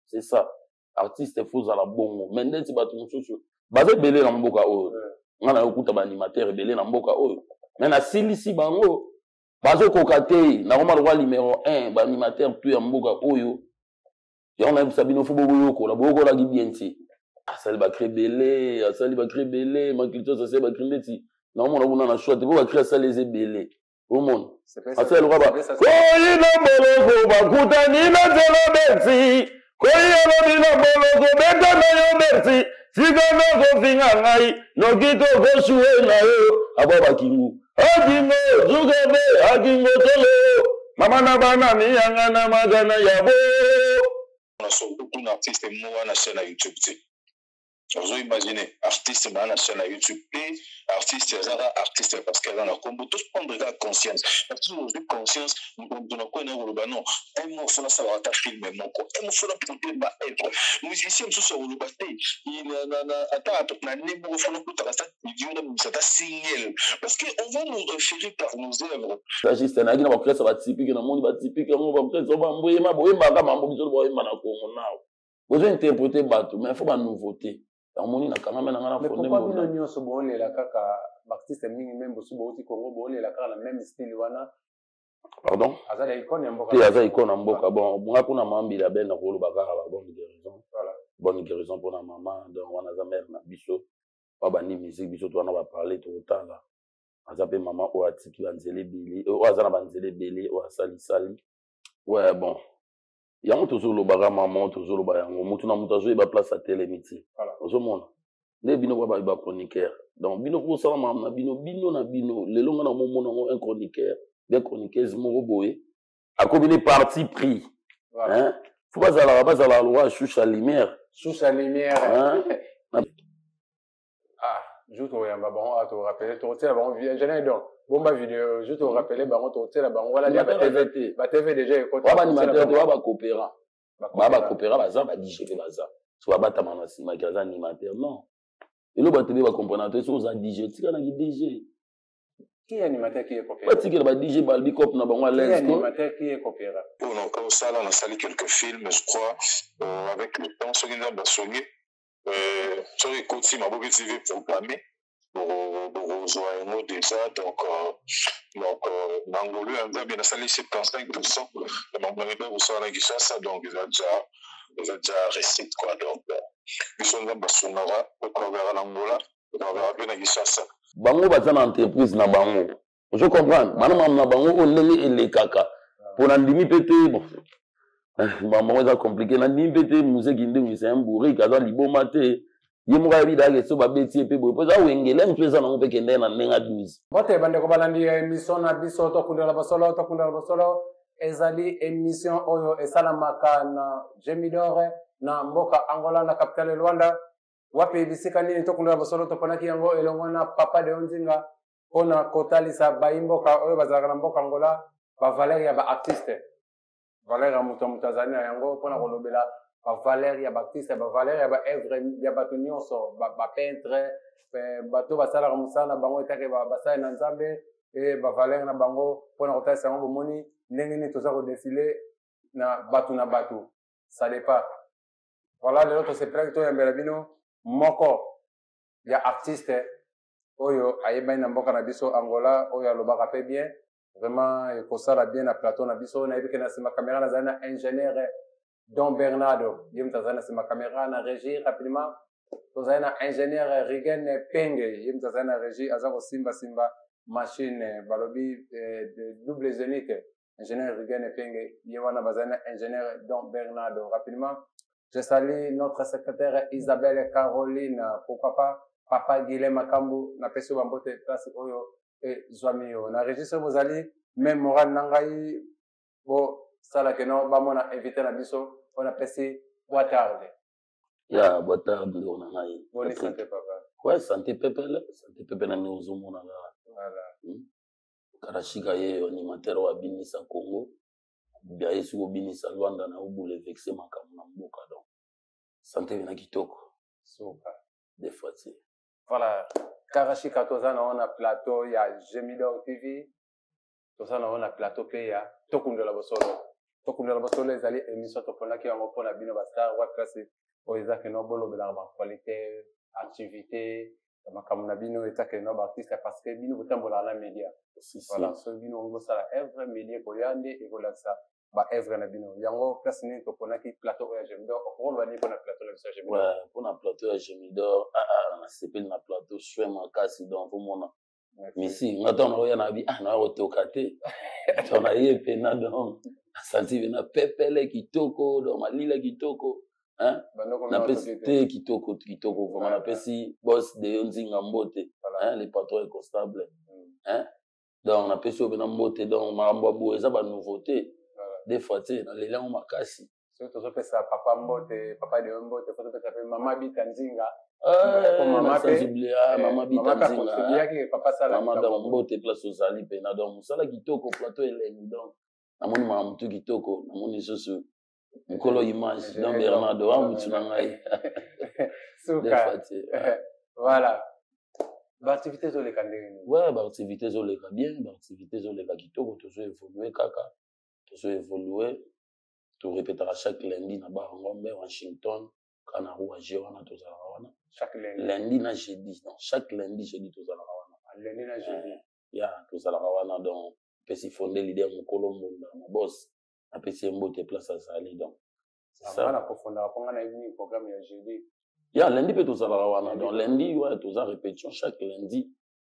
c'est ça. Artiste faut à la bongo. Mais ndeti ba tout chose. Baze belé na mboka oyo. Ngana yokuta ba animateur belé na mboka oyo. Mais na silisi bango. Bazo kokate na roma roi numéro 1 ba animateur tout ya mboka oyo. Ya on a sabino fo boyoko la boko la gibienti. Asali ba créer belé, asali ba créer belé, ma culture ça c'est ba créer ndeti. Na roma na na choix te ba créer ça les belé. Au monde. Asali roi ba. Koyi na boloko ba kutani na zelo beti. Koyi na boloko beta na yo beti. Sigano ko finga ngai, no kito ko suwe na yo, ababa kingu. Akingo, zugebe, akingo tolo. Mama na bana mi yanga na magana yabo. On a surtout un artiste moi na chaîne YouTube. Vous imaginez, artiste na chaîne YouTube et artiste Zara artiste parce qu'elle en a comme tous prendre conscience. Parce que vous avez conscience, nous avons quoi non un mot faut la savoir ta film même quoi. Un mot faut la peut-être pas être. Musicien sous sur le baté. Il attends na niveau faut la peut-être ça vidéo de ça ta signal parce que on va nous référer par nos œuvres. Ça juste na gina ba presse ba typique na monde ba typique on va presse on va mboye ma boye ba mambo biso boye ma na Congo now. Vous interpréter bateau mais il faut ba nouveauté. Mais pourquoi bino nyonso bolela kaka artiste mingi même bosu boti Congo bolela kaka la même style wana? Pardon? Azala icône ya mboka. Ti aza icône ya mboka bon bunga kuna mambi la belle na kolo bakara ba bonne guérison. Voilà. Bonne guérison pour la maman donc wana za mère na biso. Ba bani musique biso to wana ba parler tout temps là. Aza pe maman o atiki la nzele beli o aza na ba nzele beli o asali sali. Ouais bon. Yango toujours le baga maman toujours le bayango mutu na mutu azo ba place à télémiti. Voilà. Ozo mona. Ne bino ba chroniqueur. Donc bino ko sala mamna bino na bino le longa na momo un chroniqueur, des chroniqueuses mo boye. A combiner parti pris. Voilà. Hein? Faut pas la loi choucha lumière. Choucha lumière. Hein? Ah, juste au yamba bon à te rappeler to tela bon viens donc. Bomba vidéo juste au rappeler baron to tela bon voilà dia ba TV déjà ko ba animateur ba coopéra ba coopéra baza ba DJ baza soit ba tamana si magasin animateur non et le ba TV ba comprendre to so za DJ tika na DJ qui est animateur qui est coopéra ba tika ba DJ balbi cop na bango qui est animateur qui est coopéra pour donc comme ça là on a sali quelques films je crois avec le temps sur une basonné sur les côtés ma Bobi TV programmé déjà donc Mangolu a bien installé 75% de Mangolu au sein de Gishasa donc ils ont déjà récité quoi donc ils sont dans Basonara au travers l'Angola au travers bien Gishasa bango baza na entreprise na bango je comprends bana na bango on ndenge ele kaka pour na ndimi pété bon maman ça compliqué na ndimi pété musique ndenge c'est un bourré kaza liboma te yemuka bida ke so babeti pe boy poza wengele mpeza na ngopeke ndena nenga 12 bote bande ko balandi émission na biso to kundela basolo ezali émission oyo esalamaka na Jemidore na mboka Angola na capitale Luanda wapi bisika nini to kundela basolo to panaki yango elongo na papa de Onzinga ona kotalisa baimboka oyo bazalaka na mboka Angola ba valeur ya ba artiste valeur ya Tanzania yango pona kolobela ba valeur ya Baptiste ba valeur ya ba œuvre ya bato nyonso ba peintre bato basala musana bango etake ba basala na Nzambe et ba valeur na bango pona kotalisa yango bomoni ndenge ni toza ko défiler na bato ça dépend voilà le autre c'est prêt to ya mbela bino moko ya artiste oyo ayeba na mboka na biso Angola oyo alobaka pe bien vraiment ekosala bien na plateau na biso na yebike na sima caméra na zana ingénieur Don Bernardo, yem tazana c'est ma caméra na régie rapidement. Tazana ingénieur Rigen Penge, yem tazana régie azako simba machine balobi de double zénith. Ingénieur Rigen Penge, yemana bazana ingénieur Don Bernardo rapidement. Je salue notre secrétaire Isabelle Caroline, pourquoi pas papa Guilhem Makambu na peso bambote place oyo et Zwamio. Na régie vous allez même Moran Nangai bo sala que non ba mona invité na biso on a passé boa tarde ya boa tarde on a ngai bonne santé papa ouais santé pepe na nous mona là voilà karashika ye animateur wa binisa Congo bia yesu ko binisa Luanda na ubule vexer makamu na mboka donc santé na kitoko super des fois c'est voilà karashika tozana on a plateau ya Jemidor TV tozana on a plateau pe ya Tokundela Bosolo tokulela basolo ezali émission toponaki yango mpona bino bastar wa place oyo eza keno bolobelaka baqualité activité makambo na bino eza keno baartiste parce que bino botambolaka na média voilà so bino bosala œuvre média ekoya nde ekolakisa baœuvre na bino yango place nini toponaki plateau oyo ya Gemidor okoloba nini mpona plateau na biso ya Gemidor mpona plateau ya Gemidor nasepeli na plateau shwe makasi donc omona misi nga ntango naoya na bi naoya kotoka te ntango naye pena donc nasanti pena pepele kitoko donc malila kitoko napesi te kitoko vraiment napesi boss de yo nzinga mbote le patron est constable donc napesi oyo pena mbote donc makambo ya boye eza banouveauté des fois te nalela yango makasi soki tozopesa papa mbote papa de mbote fo topesa mpe mama bita nzinga mama mama mbote place ozali mpena donc mosala kitoko plateau elengi donc namoni mamutu kitoko namoni lisusu mokolo image donc bernardo amutu na ngai voilà baactivité ezoleka ndenge nini baactivité ezoleka bien baactivité ezoleka kitoko tozo évolue kaka tozo évolue torépétaka chaque lundi na barangombe Washington kana rouage wana tozalaka wana lundi na jeudi donc chaque lundi jeudi tozalaka wana lundi na jeudi tozalaka wana donc pesi fondé l'idée mokolo mbonda na boss apesi mbote place azali donc c'est ça na kofondaka mpo nga na yebi programme ya jeudi lundi mpe tozalaka wana donc lundi toza répétition chaque lundi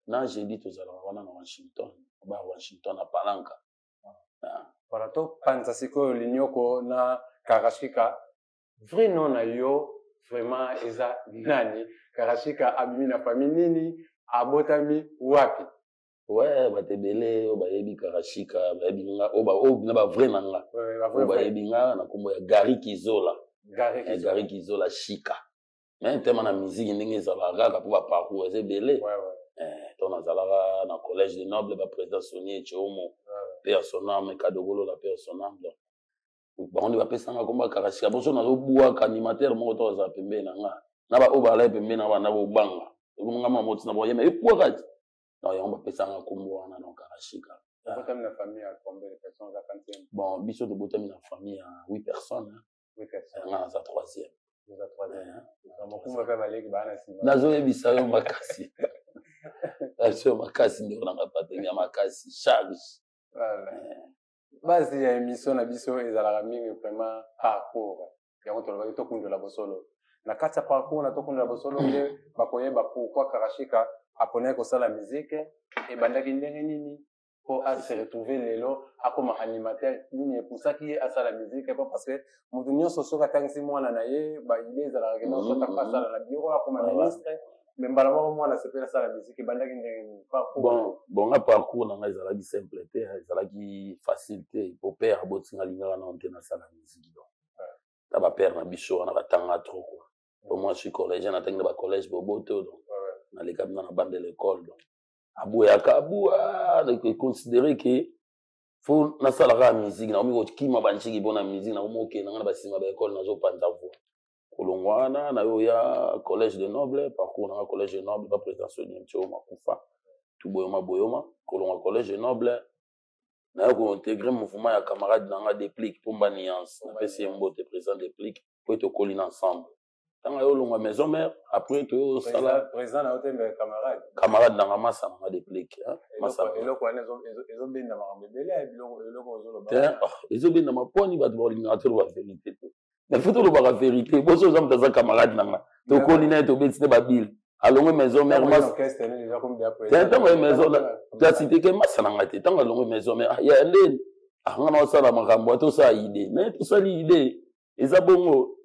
na jeudi tozalaka wana na Washington ba Washington na Palanca voilà topanza sikoyo linyoko na Karashika vrai nom na yo vraiment eza nani Karashika abimi na famille nini abotami wapi bato ebele oyo bayebi Karashika bayebi nga oyo na bavrai na nga oyo bayebi nga na nkombo ya Gary Kizola Gary Kizola Shika mais tema na musique ndenge ezalaka kaka mpo baparcours eza ebele to nazalaka na collège de noble baprésident Sonia Chiomo mpe ya soname kadogolola mpe ya soname donc bango nde bapesanga komba Karashika boso nazobwaka animateur moko to azala pembeni na nga na baoyo balai pembeni na bana bobanga nga mamoti na boyema ebwaka ti donc yango bapesanga kombo wana donc Karashika botami na famille ya combien de personnes za quantième bon biso tobotami na famille ya 8 personnes nga naza 3e nazoyebisa yo makasi aso makasi nde onanga patenge ya makasi charge base ya émission na biso ezalaka mingi vraiment parcours yango tolobaki tokundola bosolo na kati ya parcours na tokundola bosolo nde bakoyeba pourquoi Karashika aponaki kosala musique ebandaki ndenge nini po ase retrouver lelo akoma animateur nini epusaki ye asala musique po parce que moto nyonso soki atangisi mwana na ye baide ezalaka kena sota po asala na biro akoma ministre me mbala moko mwana asepeli asala musique ebandaki ndenge nini bon nga parcours na nga ezalaki simple te ezalaki facile te po père abotinga lingaka nano te nasala musique donc na bapère na biso wana batanga trop quoi po moi je suis collégien natangi na bacollège boboto donc naleka bina na bande de l'école donc aboyaka abua considéré que fo nasalaka musique nakomi kokima banchiki mpona musique nakomi okenda nga na basima baekole nazopanza voix kolongwa wana nayoya collège de noble parcours nanga collège de noble baprésident Sonia Chiomo akufa tuboyoma kolongwa collège de noble nayo kointégré mouvement ya camarade nanga déplique mpo mba nuance napesi ye mbote président déplique po tokoli na ensemble ntango ayolongwa maison mère après toyosala président na yo te mbe camarade nanga masa nanga déplique eloko wana ezobenda makambo ebele eloko ozoloba ezobenda maponi bato balingaka toloba vérité te mais fo tolobaka vérité boso oza moto aza camarade nanga tokoli naye tobeti te babile alongwe maison mère ntango ye maison tasite ke masa nanga te ntango alongwe maison mère ya ndeni nga na osala makambo tosala ide mais tosali ide eza bongo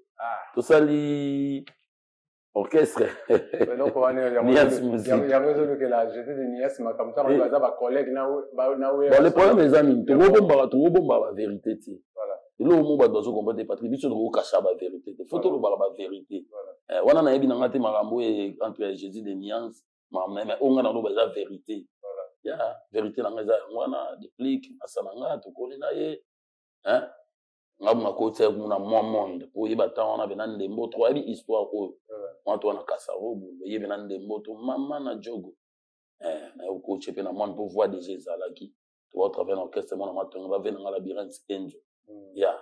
tosali orchestre yango ezolukela jeté de nias makambo ntango baza bacollègue le problème eza nini tokobombaka bavérité te eloko mo bato bazokomba te patrik biso tokokasha bavérité te fo tolobaka bavérité wana nayebi nanga te makambo entre jésus de niance makambo naye mais oyo nga naloba eza vérité ya vérité nanga eza yango wana déplique masa nanga tokoli na ye nga makotia kuna mwa monde po oyeba ntango wana pena ndembo to ayebi histoire oyo wana to wana kasaro bulu oyebi na ndembo to mama na jogo nayokotie mpe na mwana mpo voi déjà ezalaki toba travers na orchestre mwana matongo bave nanga labyrinthe enjo ya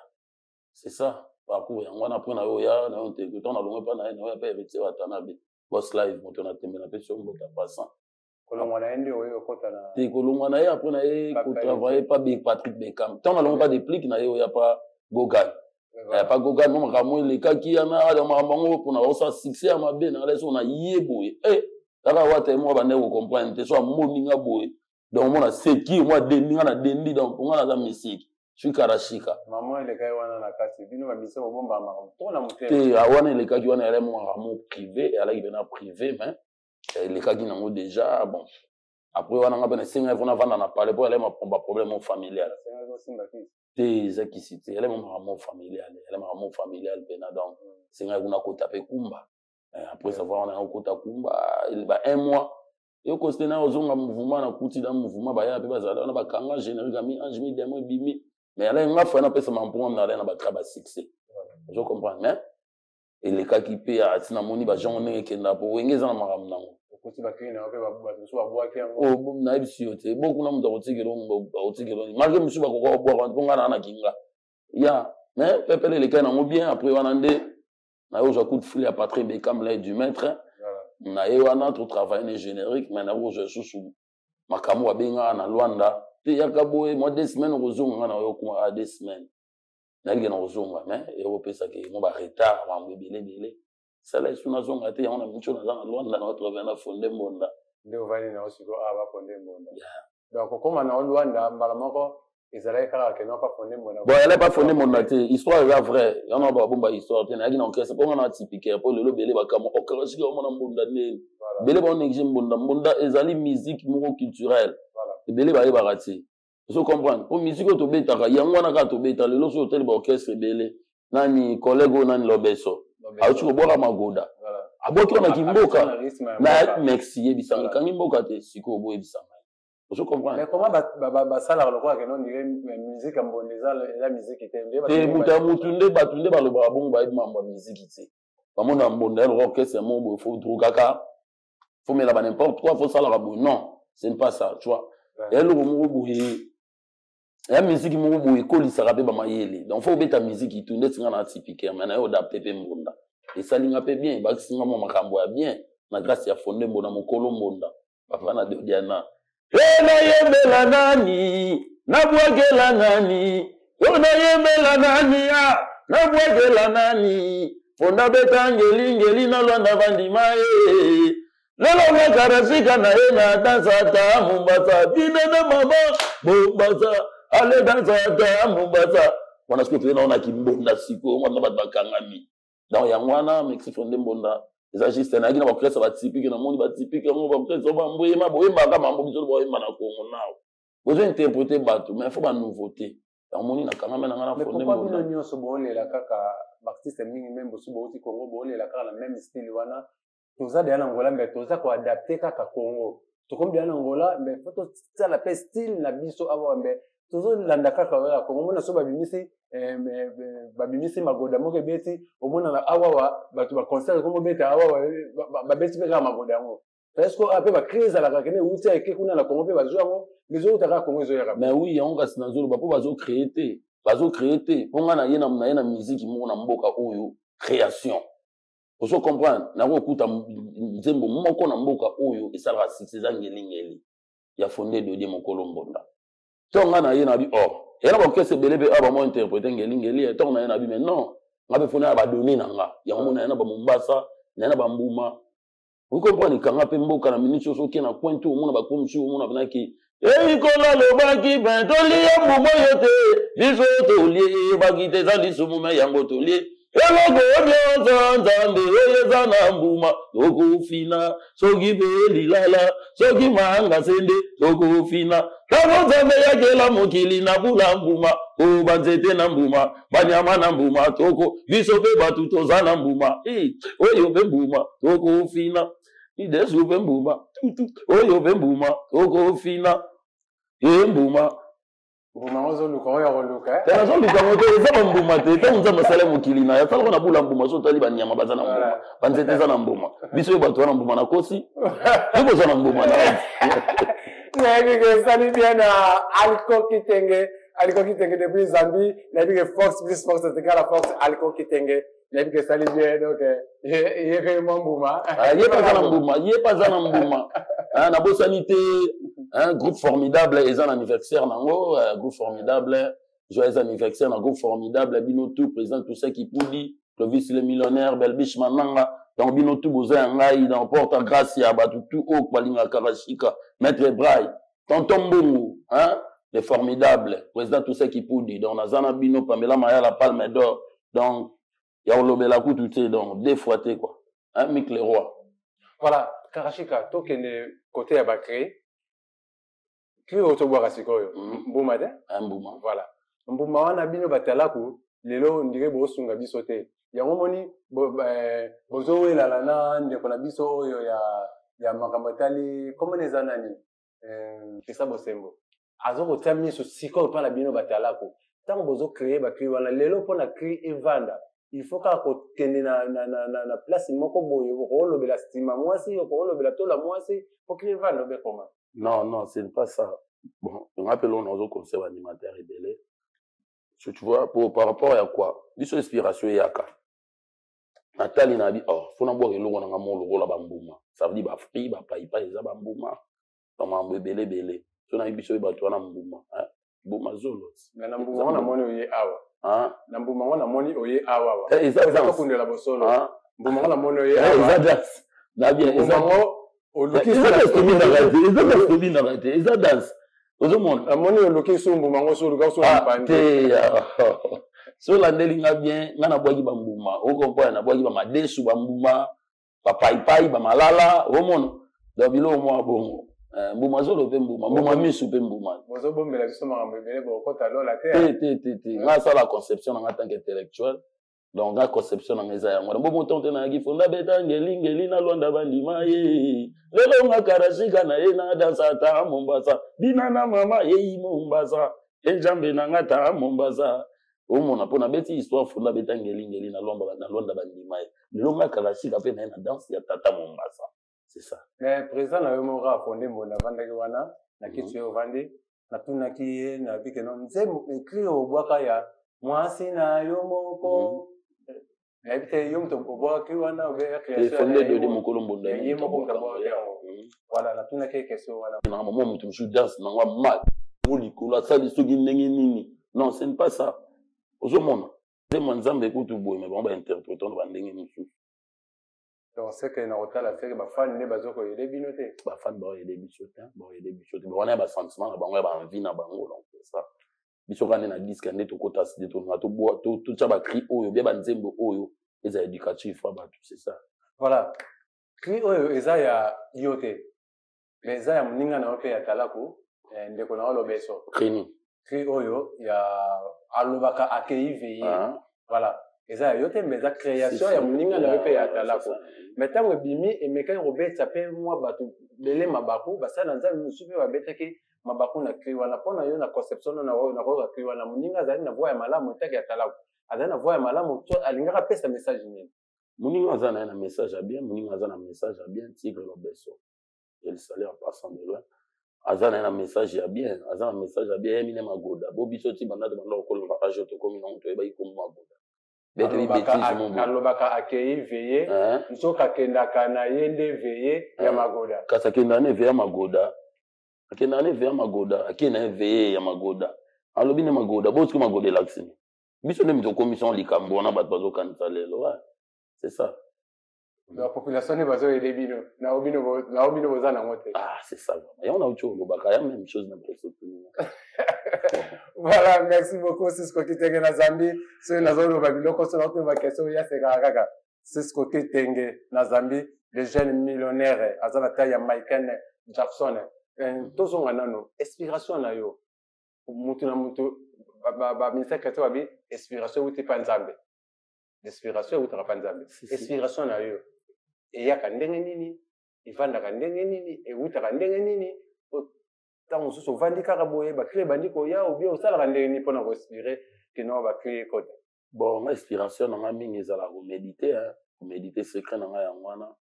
c'est ça parcours yango wana après na yo ya na yo te temps na longo pa na yo pa héritier watanabe boss live moto na tembe na pe sur mbota passant kolongwa na ndi oyo kota na te kolongwa na ye après na ye ko travailler pas Big Patrick Beckham temps na longo pas déplique na yo ya pas Gogan ya pas Gogan mo ramo le kaki yana ala mamango pour na osa succès à mabe na laisse on a yeboye kaka wate mo ba ne ko comprendre te so moninga boye donc mona seki moi deninga na dendi donc nga na musique suis karashika maman ile kai wana na kati bino ba biso bomba makambo to na mutema te awana ile kaki wana ele mo ramo privé ala ibena privé mais ile kaki nango déjà bon après wana nga bena singa vona vanda na parler pour ele ma problème familial te zaki cité ele mo ramo familial bena donc singa kuna ko taper kumba après savoir on a kota kumba il ba un mois yo kostena ozonga mouvement na kuti dans mouvement ba ya pe bazala na ba kanga générique ami anjimi demo bimi mais ala nga fa na pesa mampo na ala na ba traba succès je comprends mais et les cas qui paye à tina moni ba jonne ekenda po wengeza na maram nango kuti ba kina pe ba so ba bwa kiango oh na ibisiyo te beaucoup na muta otigelo malgré musu ba ko bwa ngana na kinga ya mais pepele les cas nango bien après wana nde na yo je coup de fil à Patrick Beckham là du maître na ye wana to travailler les génériques mais na je sous makamu abenga na Luanda te yakaboye moi 2 semaines kozonga na yo kuma 2 semaines na ligena kozonga mais et opesa ke mo ba retard ba mbebele ça là suna zonga te yana mcho na zanga Luanda na watu bana fonde mbonda ndio vani na osiko aba fonde mbonda donc koma na Luanda mbala moko Israël kala ke no pa fonde mbonda bon elle pas fonde mbonda te histoire est vraie yana ba bomba histoire te na yaki na okese ponga na typique pour le bele ba kama okarashi ko mona mbonda ne bele ba onexi mbonda ezali musique moko culturelle bele ba barati vous comprenez pour musique to betaka yango na ka to beta le loso hotel ba orchestre bele nani collègue nani lobeso auti ko boka magoda aboki na kimboka na merci ebisanga kangi mboka te siko bo ebisanga vous comprenez mais comment ba sala lo kwa ke non dire musique amboneza la musique te mutunde batunde ba lo ba bongo ba mambo musique te ba mona mbonda orchestre mo bo faut drukaka faut mettre n'importe quoi faut ça la bon non c'est pas ça tu vois et le mo boye la musique mo boye ko lisaka pe ba mayele donc faut beta musique itunde tinga na typique mais na yo adapter pe mbonda et ça linga pe bien ba singa mo makambo ya bien na grâce ya fonde mbona mokolo mbonda papa na diana na yembela nani na bwagela nani na yembela nani ya na bwagela nani fonda beta ngeli na Luanda bandimaye lelo mekarasika na ye na dansa ta Mombasa binene mama Mombasa ale dansa ta Mombasa wana siku tena ona kimbonda siko mwana bakangami donc yangwana mexi fonde mbonda eza juste na gina bakresa ba typique na moni ba typique ngo bakresa ba mboyema boyemba kama mambo biso boyemba na Congo nao besoin interpréter bato mais faut ba nouveauté donc moni na kangama na ngana fonde mbonda mais pourquoi bino nyoso bolela kaka artiste mingi même bosu boti Congo bolela kaka la même style wana toza de Angola mais toza ko adapter kaka Congo to comme bien Angola mais faut ça la pe style na biso awa mais tozo landa kaka wala Congo mona so babimisi magoda moke beti omona na awa batu ba concert comme beta awa ba beti beka magoda ngo parce que après ba crise la kakene uti eke kuna na Congo pe ba zo les autres ka Congo zo ya mais oui on ga sina zo ba po bazo créer ponga na yena musique mo na mboka oyo création vous comprenez na ko kuta nzembo moko na mboka oyo esala succès ngeli ya fondé de mokolo mbonda tonga na yena bi yana ba kese belebe aba mo interpréter ngeli tonga na yena bi mais non ngabe fona ba donner nanga ya mona yana ba Mombasa yana ba Mbuma vous comprenez kanga pe mboka na minitio so kena point o mona ba komshi o mona banaki kola lo baki ben toli mbumo yote biso toli baki te za lisumu me yango toli Elo go nzambe oyeza na mbuma okufina soki beli lala soki manga sende okufina kamo nzambe yakela mokili na bula mbuma o banzete na mbuma banyama na mbuma toko biso pe batu toza na mbuma oyo be mbuma okufina idesu be mbuma oyo be mbuma okufina mbuma mbuma ozo luka oyo oluka tena zo luka moto eza mbuma te to nzambe sala mokili na ya tala na bula mbuma so tali banyama bazana mbuma banzete za na mbuma biso bato na mbuma na kosi biso za na mbuma na ngi ke sali bien na alko kitenge aliko kitenge depuis Zambie nabi que Fox plus Fox c'est égal à Fox aliko kitenge nabi que ça lui vient donc il est Mbuma il est pas ça Mbuma na bo sanité un groupe formidable et un anniversaire nango groupe formidable joyeux anniversaire na groupe formidable bino tout président tout ça qui poudi Clovis le millionnaire Belbish Mananga donc bino tout boza ngai dans porte grâce ya batu tout au kwalinga Karashika maître Braille tonton Mbungu hein les formidables président tout ça qui poudi donc nazana bino Pamela Maya la palme d'or donc ya olobela ku tout donc deux fois quoi hein Mick le roi voilà Karashika tokende côté ya bakre qui otobwaka sikoyo Mbuma de Mbuma voilà Mbuma wana bino batalaku lelo ndire bosunga biso te yango moni bozowela na ndeko na biso oyo ya makambo etali comment eza nani pesa bosembo azokotia miso sikoyo mpona bino batalaku ntango bozocreye bacri wana lelo mpona cri evanda il faut kaka kokende na place moko boye okolobela stima mwasi okolobela tola mwasi po cri evanda obe koma non c'est pas ça bon on appelle on ozo conseil animateur ebele tu vois par rapport à quoi biso inspiration yaka Nathalie na bi oh fona boire eloko na ngamo lokola bambuma ça veut dire ba free ba paipa eza bambuma tama mbebele bele so na biso bato na mbuma hein mbuma zolo na mbuma na moni oye awa hein na mbuma na moni oye awa eza ko kundela bosolo hein mbuma na moni oye awa eza dance na bien eza oluki eza dance ozomona amoni oluki sumbu mango sulu ka sulu pande so landelinga bien nga na bwaki bambuma okompoya na bwaki bamadesu bambuma bapaipai bamalala omona donc bilo mwa bongo mbuma zolo pe mbuma misu pe mbuma bozobombela biso makambo ebele bokota lola te nga asala conception nanga tant qu'intellectuel donc nga conception nanga eza yango mbo motonte nayaki fonda beta ngeli na lwanda bandima ye lelo nga Karashika na ye na dansa ta Mombasa bina na mama ye Mombasa enjambe nanga ta Mombasa omona pona beti histoire fonda beta ngeli na lwanda bandima ye lelo nga Karashika pe na danse ya tata Mombasa c'est ça mais président na yo moko afondé mbona vandaki wana na kitu yo vandi na tunaki ye na bike no nze écrit obwaka ya mwasi na yo moko na bite yo mto obwaka wana obe ya création fondé de mokolo mbonda ye moko mtabwaka voilà na tunaki question wana na maman mutu mshu danse na ngwa mal molikolo asali soki ndenge nini non ce n'est pas ça ozomona nde mwanzambe ekutu boye mais bango bainterprétant na bandenge mosusu donc c'est que na otala c'est que bafani nde bazoko yede bino te bafani baoyede biso te wana ya basentiment na bango ya baenvie na bango donc c'est ça biso kande na diske nde tokota side tonga totya bacri oyo bia banzembo oyo eza éducatif ya bato c'est ça voilà cri oyo eza ya yo te mais eza ya moninga na yo mpe ya talaku ndeko na oloba eso cri oyo ya alobaka akei veye voilà eza ya yo te mais eza création ya moninga na yo mpe ya talaku mais ntango ebimi emekaki kobeta mpe mwa bato bele mabaku basala na nzambe mosusu mpe babetaki mabaku na cri wana mpona yo na conception na koyoka cri wana moninga azali na voi ya malamu etaki ya talaku azali na voi ya malamu to alingaka apesa message nini moninga aza na ye na message ya bien moninga aza na message ya bien tigre lobeso el salaire en passant de loin aza na ye na message ya bien aza na message ya bien Eminem Magoda bo biso ti banda okoloba page tokomi nango toyeba ikomi Magoda alobaka akei veye nsoki akendaka na ye nde veye ya Magoda kasi akenda na veye ya Magoda akenda na veye ya Magoda akenda na veye ya Magoda alobi ne Magoda bosoki Magoda elakisini biso nde mitokommission likambo wana bato bazokanisa lelo c'est ça la population ne bazoyede bino na obino boza nango te c'est ça yango na uti olobaka ya même chose na preso voilà merci beaucoup Cisco Kitenge na Zambie soki nazoloba biloko so nakoyeba question yasekaka kaka Cisco Kitenge na Zambie le jeune millionnaire aza na taille ya Michael Jackson tozonga nano inspiration na yo mutu na mutu baministère créateur babi inspiration euti mpa nzambe inspiration eutaka mpa nzambe inspiration na yo eyaka ndenge nini evandaka ndenge nini eutaka ndenge nini ntango mosusu ovandi kaka boye bacrie bandi koya obie osalaka ndenge nini mpona koinspire kino bacrie kote bon inspiration nanga mingi ezalaka komedite secret nanga yango wana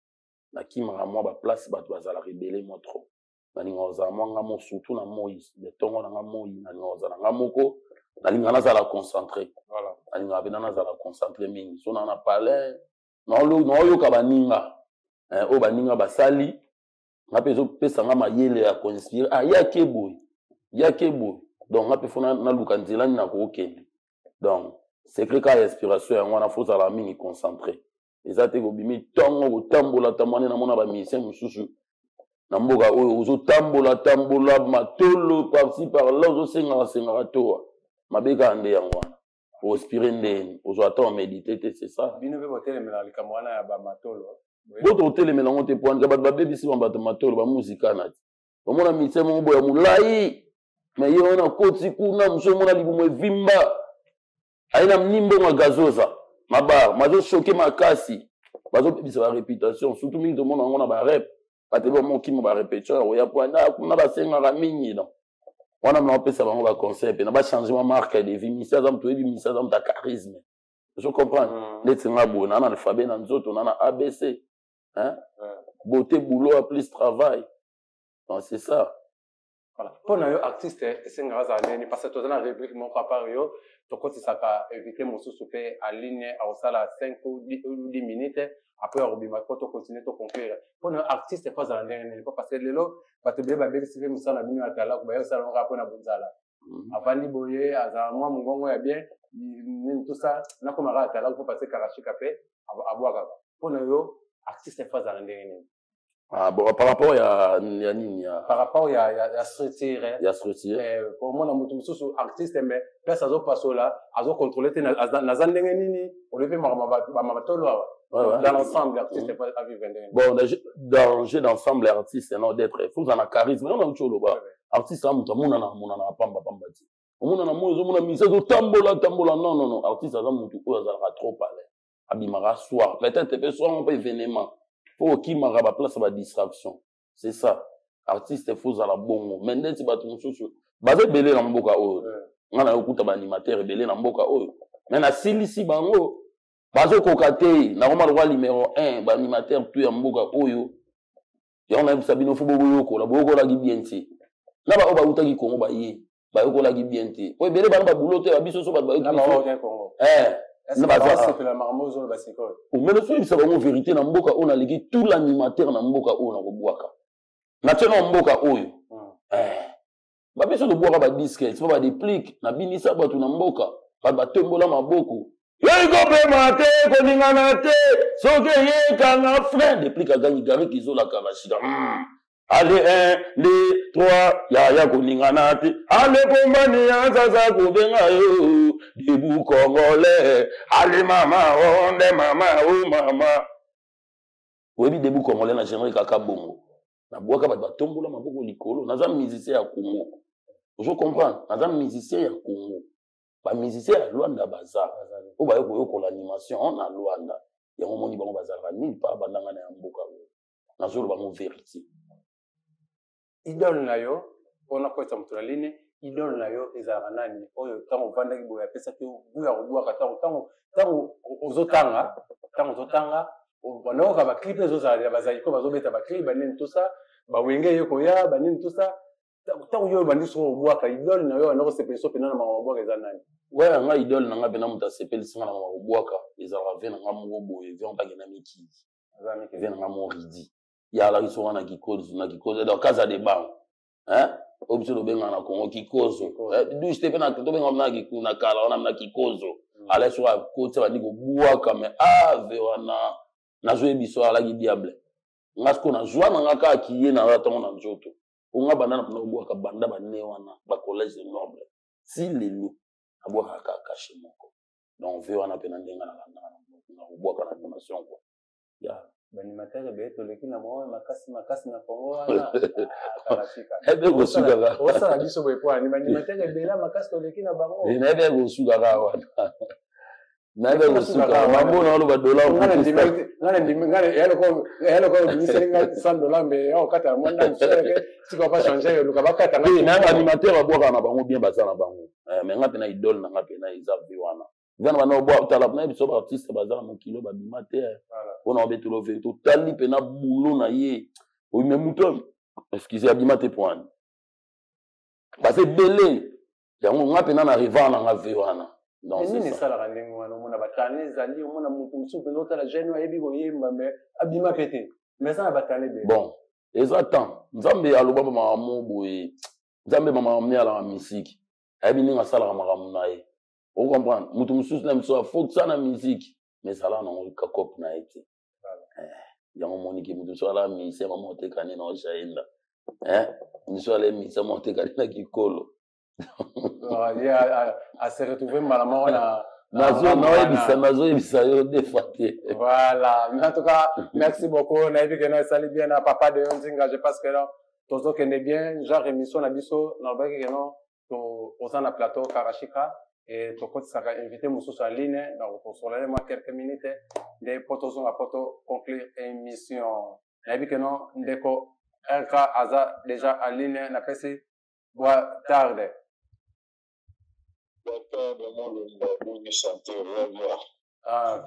nakimaka mwa baplace bato bazalaka ebele mwa trop nalinga kozala mwa nga mo surtout na moi letongo nanga moi nalinga kozala nga moko nalinga nazala concentré Voilà. nalinga pena nazala concentré mingi so na palais naoyoka baninga oyo baninga basali nga mpe ezopesanga mayele ya koinspire yake boye donc nga mpe fo naluka nzela nini nakokende donc secret ka ya inspiration yango wana fo ozala mingi concentré eza te kobimi ntongo kotambola tambola nde namona bamusicien mosusu na mboka oyo ozotambola matolo parci par là ozosengaka towa mabeka nde yango wana ospire ndeni ozwa ata omedite te c'est ça bino mpe botelemela likambo wana ya bamatolo boto otelemela yango te poanika bato babebisi bato matolo bamusikana ti omona musicien moko boya molai me ye wana koti kuna mosu omona libumu evimba aye na mnimbongo ya gazoza mabar bazoshoke makasi bazobebisa baréputation surtout mingi tomona yango na barep batebi bamokima barépétition ya koya po kuna basengaka mingi don wana mna opesa bango baconseil mpe na bachangement marque de vie misi aza moto oyebi misi aza moto ya charisme je comprendre ndeti nga boye na na alphabet na nzoto na na abc beauté boulot plus travail donc c'est ça voilà mpona yo artiste esengaka azala nini parce que toza na rubrique moko apart yo tokotisaka éviter mosusu mpe aligne akosala 5 ou 10 minutes après akobima po tocontinue toconclure mpona yo artiste po azala ndenge nini po parce que lelo bato beye babebisi mpe mosala na bino ya talaku bayosala ngo mpo na bonzala avandi boye azala mwa mongongo ya bien nini tosa nakomaka ya talaku po parce que karashika mpe abwakaka mpona yo artiste po azala ndenge nini bon, par rapport à nini par rapport à structure ya structure pour moi na mutu mususu artiste mais place azopasola azocontrôler te naza ndenge nini olepe mamatolo awa dans l'ensemble artiste pas à vivre ndenge bon danger d'ensemble artiste non d'être faut en charisme on a autre chose ba artiste a mutu mona na pamba ti omona na moyo omona misa zo tambola non artiste a mutu o azala trop parler abimara soir peut-être peut soir on peut événement faut qu'il m'a ba place ba distraction c'est ça artiste faut à la bongo mais ndeti bato mosusu baze belé na mboka oyo nga na yokuta ba animateur belé na mboka oyo mais na silisi bango bazo kokate na koma roi numéro 1 ba animateur tout ya mboka oyo ya na bisabino fo boyoko la gibienti na ba oba utaki kongo ba ye ba yoko la gibienti o belé ba boulot te ba biso so ba na ba kongo na baza c'est la marmozo ba sikol o melo so bisa bango vérité na mboka on a legi tout l'animateur na mboka oyo na kobwaka na tena mboka oyo ba biso do bwaka ba disque c'est pas ba déplique na binisa bato na mboka ba tombola maboko yego pe mate ko ningana te soke ye kanga frère déplique gangi gari kizola kabashika allez 1 2 3 ya ko ningana te allez bombani ya zaza ko benga yo debu congolais allez mama onde mama o mama webi debu congolais na général kaka bongo na bwaka ba tombola maboko likolo naza musicien ya Congo je comprends naza musicien ya Congo ba musicien ya Luanda baza o ba yoko yoko l'animation na Luanda ya momoni bango bazala ni pa bandanga na mboka na zolo bango vérité idole na yo ona kweta mutu na line idole na yo ezalaka nani oyo ntango ovandaki boye apesaki buya kobwaka ntango ozotanga banaoka baclip ezozala bazali ko bazobeta baclip banini tosa bawenge ye koya banini tosa ntango yo bandi soko obwaka idole na yo wana kosepelisa pena na mama obwaka eza nani ouais nga idole na nga pena mutu asepelisinga na mama obwaka ezalaka ve na nga moko boye ve mpake na mikili ve na nga moridi ya la biso wana kikozo donc casa de banc obiso lobenga na Congo kikozo du ste pena to benga na kikuna kala wana na kikozo ala so akotsa bandi ko bwaka me ave wana na zo ebiso ala ki diable ngasko na zwa na ngaka kiye na ratongo na nzoto unga bandana na bwaka banda banne wana ba collège de noble si lelo abwaka kaka chez moko donc ve wana pena ndenga na bwaka na animation quoi ya banimatere be toleki na mwa makasi na Congo wana karashika ebe gosuka ga osala biso boye kwa ni banimatere be la makasi toleki na bango na ebe gosuka ga wana na ebe gosuka mambo na lo ba dollar ngana ndimi ngana yalo ko miselinga $100 mais ya okata mwanda msere siko pas changer yo luka bakata na animateur abwaka na bango bien baza na bango mais nga pena idole na nga pena izavi wana vana bana obo tala na biso ba artiste bazala mokilo ba bimate ona obetolo ve to tali pena boulot na ye o me muto excusez abimate point parce belé yango nga mpenza na riva nanga ve wana donc nini esalaka ndenge wana omona batane ezali omona motu mosusu mpenza otala jeune ayebi koyemba me abima pe te mais eza na batane be bon eza temps nzambe aloba bamakambo boye nzambe bamakambo alaka misiki ayebi ndenge asalaka makambo na ye ocomprendre motu mosusu na miso afokisa na misiki mais ezalaka nango kakope na ye te yango moniki motu mosusu alaka misi mama otekani na oshaenda mosusu ala misi ama otekani na kikolo se retrouver malamu wana nazoyebisa yo des fois te voilà mais en tout cas merci beaucoup nayebi ke no esali bien na papa de yo nzinga je pense que non tozokende bien genre émission na biso nalobaki ke non oza na plateau karashika et tokotisaka invité mosusu en ligne donc tosolale mwa quelques minutes nde po tozonga po toconclure émission nayebi ke non ndeko RK aza déjà en ligne napesi boa tarde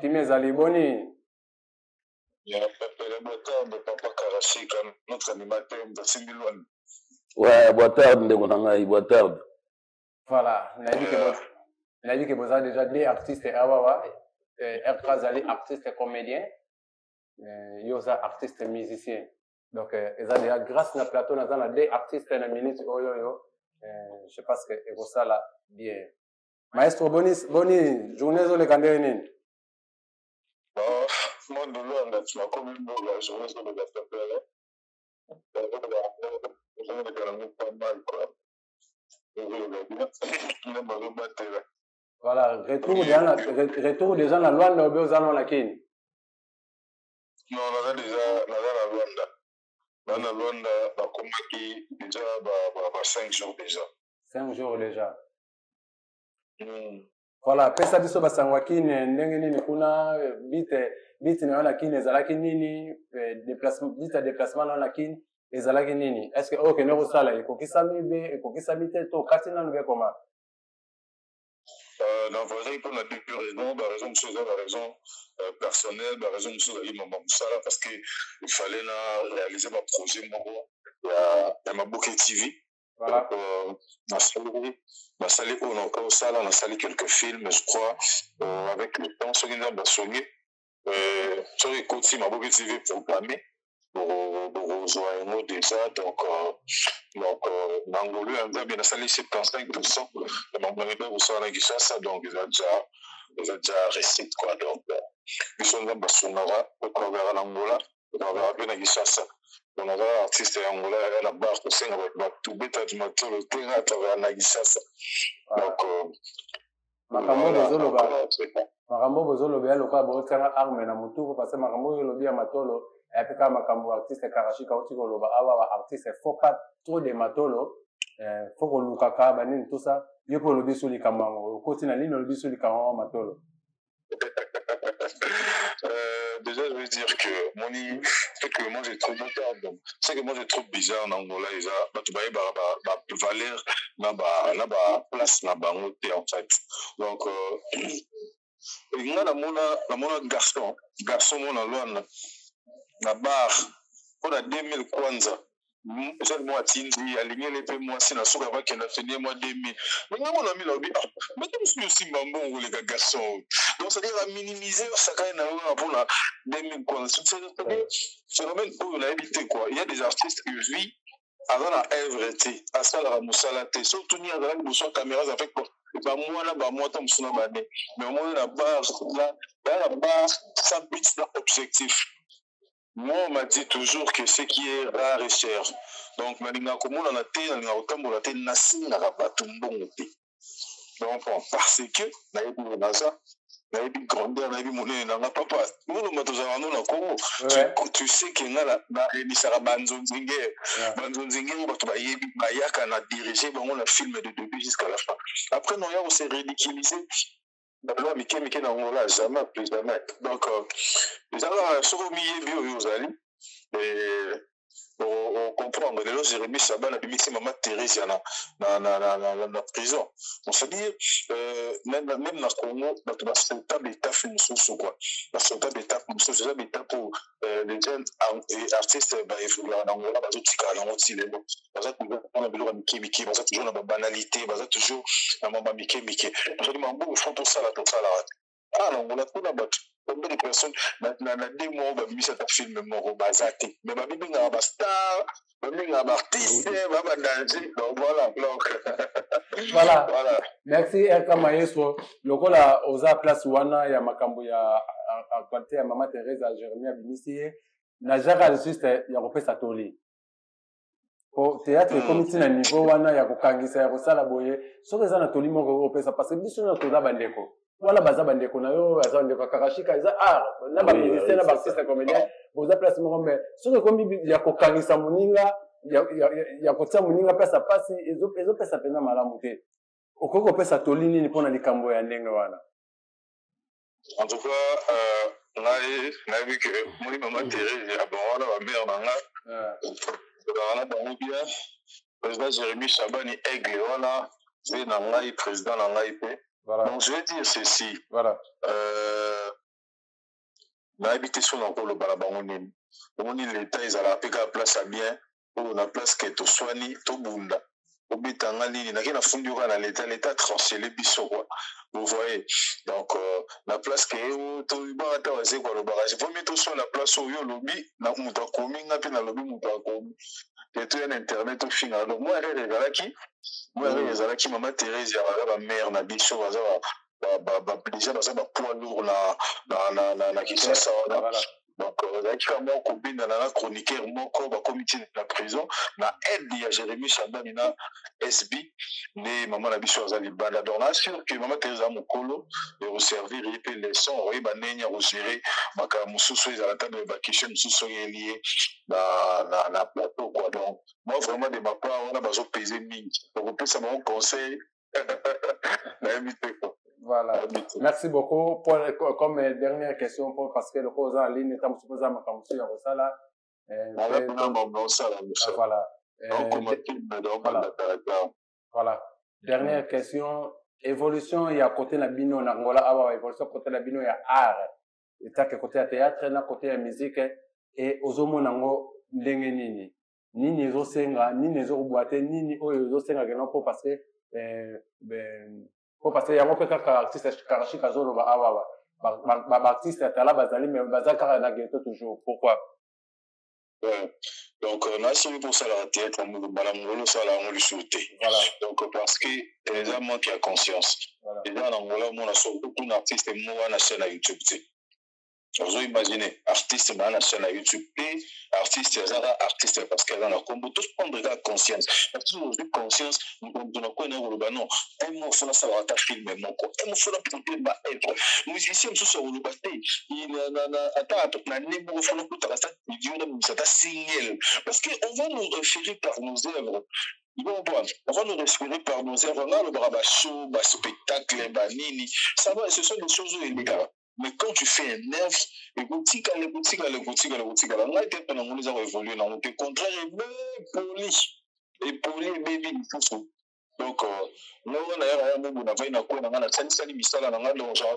kimi ezali boni ouais boa tarde ndeko na ngai boa tarde voilà nayebi ke boza déjà deux artistes awawa RK azali artiste comédien yo oza artiste musicien donc eza déjà grâce na plateau naza na deux artistes na minute oyo je pense que ekosala bien maestro boni journée ezoleka ndenge nini mondolonda tunakomi mboga journée ezoleka pepele ezoleka nango pas mal quoi voilà retour déjà na Luanda obe oza na kini non naza na Luanda na Luanda nakomaki déjà ba 5 jours déjà 5 jours déjà voilà pesa biso basango kini ndenge nini kuna biti na wana kini ezalaki nini déplacement na wana kini ezalaki nini est-ce que ok ne kosala ekokisami te to kati nanu be koma non vrai pour la deux raisons la raison mosusu eza la raison personnelle la raison mosusu ezali mama mosala parce que il fallait na réaliser ma projet moko ya Maboke TV. Voilà. Nasali osala nasali quelques films je crois avec le temps soki nzambe asongi soki ekoti Maboke TV programmé bokozwa yango déjà donc na ngolu ya nzambe nasali 75% ya mambo na kosala na Kinshasa donc eza déjà récite quoi donc biso nzambe asongaka okavera na ngola okavera mpe na Kinshasa donc naza artiste ya ngola ya na bar kosenga bato beta du matolo te nga atavera na Kinshasa donc makambo bozoloba ya lokola botianga arme na motuko parce que makambo oyo olobi ya matolo eyapi kaka makambo artiste karashika oti koloba awa ba artiste faut pas trop de matolo faut kolukaka banini tout ça yo mpe olobi so likambo yango okoti na nini olobi so likambo yango matolo déjà je veux dire que moi j'ai trop bizarre c'est que moi j'ai trop bizarre na ngola eza bato bayebaka ba valeur na ba place na bango te en fait donc nga namona garçon mona Luanda na bar mpona 2000 kwanza eza mwa atindi alingeli mpe mwasi na soki avakenda fenie mwa 2000 menga mona mila obi meke mosuku yosimba mbongo leka garçon donc c'est-à-dire aminimiser osakani na yo mpona 2000 kwanza phénomène oyo nayebi te quoi il y a des artistes que vie aza na œuvre te asalaka mosala te surtout ni azalaki boso ya caméra avec bamwa ta mosu na bane mais omoni na bar ça but na objectif. Moi, on m'a dit toujours que ce qui est rare est cher. Donc, je suis donc, parce que tu sais que le film de début jusqu'à la fin. Après, on s'est ridiculisé. D'abord, Mickey n'a jamais. Donc, les gens sont mis aux alliés. On comprend. Mais là, Jérémy Saban a mis Maman Thérèse na prison. On se dit, même dans le Congo, dans le table état fait une source quoi. Dans le table état pour les jeunes artistes en Angola bazo tika yango ti lelo baza toujours na biloko mike mike baza toujours na ba banalité baza toujours na mamba mike mike jodi mambo font tout ça la en Angola kuna bato combien de personnes na 2 mois babimisa ta film moko baza te mais babibinga ba star babinga ba artiste ba danger donc voilà voilà merci Erka Maestro lokola oza place wana ya makambo ya actualité ya Mama Teresa Jeremie Abinisi na jaka juste ya kopesa toli po théâtre comité na niveau wana ya kokangisa ya kosala boye soki eza na toli moko kopesa parce que biso na toza bandeko wana baza bandeko na yo aza bandeko Karashika eza art na ba musicien na ba artiste comédien boza place moko mais soki kombi ya kokangisa moninga ya kotia moninga pesa pasi ezopesa pena malamu te okoko pesa toli nini mpona likambo ya ndenge wana. En tout cas ngai vu que moi Mama Teresa ya bana ba mère nanga wana bango bien président Jérémy Chabani Aigle wana c'est na ngai président na ngai pe. Donc je vais dire ceci. Voilà. Na habité sur encore le balabango nini. On dit l'état ils ala peka place à bien ou na place que to soigner to bunda. Obitanga nini na kena fundi na l'état transféré biso quoi. Vous voyez. Donc la place que to ba ta wase quoi le barrage. Faut mettre sur la place où yo lobby na muta komi ngapi na lobby muta komi. Et tout un internet au final. Donc moi les qui Mama Teresa ya mère na biso baza déjà baza ba poids lourd na Kinshasa voilà. Donc ezalaki moko kobenda na chroniqueur moko bakomiti na prison na aide ya Jérémy Chabani na SB nde mama na biso aza libanda donc nassure que Mama Teresa mokolo ekoservir ye mpe leçon oyeba ndenge ya kogere makambo mosusu ezala ta de bakestion mosusu oyo elie na plateau quoi. Donc moi vraiment de ma part wana bazopese mingi okopesa bango conseil nayebi te quoi. Voilà. Merci beaucoup. Comme dernière question, parce que le cause en ligne est un peu plus voilà. Dernière question. Évolution, il y a côté la bino en Angola, évolution côté la bino, il y a art. Il y a côté la théâtre, il y a côté la musique. Et aux hommes nango ndenge nini. Nini zo senga, nini zo boite, nini zo senga que parce que parce que yango pe kaka artiste Karashika zolo ba artiste atala bazali mais bazaka na ghetto toujours pourquoi donc on a essayé pour ça la théâtre on bala ngolo ça la on lui sauter donc parce que les gens manquent de conscience et dans l'Angola on a surtout un artiste moi na chaîne YouTube. Vous imaginez, artiste, na chaîne YouTube, artiste, artiste, parce qu'elle a combo, tous prendre conscience. Parce que aujourd'hui, conscience, nous avons quoi, non, un mot, il faut savoir attacher le même mot, un mot, il faut la être. Musicien, nous sommes le bâté, il a nemo, il faut le parce qu'on va nous référer par nos œuvres. On va nous référer par nos œuvres, le brabachou, le spectacle, nini, ça va, ce sont des choses illégales. Mais quand tu fais un œuvre, les boutiques, on a été pendant nous avons évolué, on a été contraire et poli, baby, donc,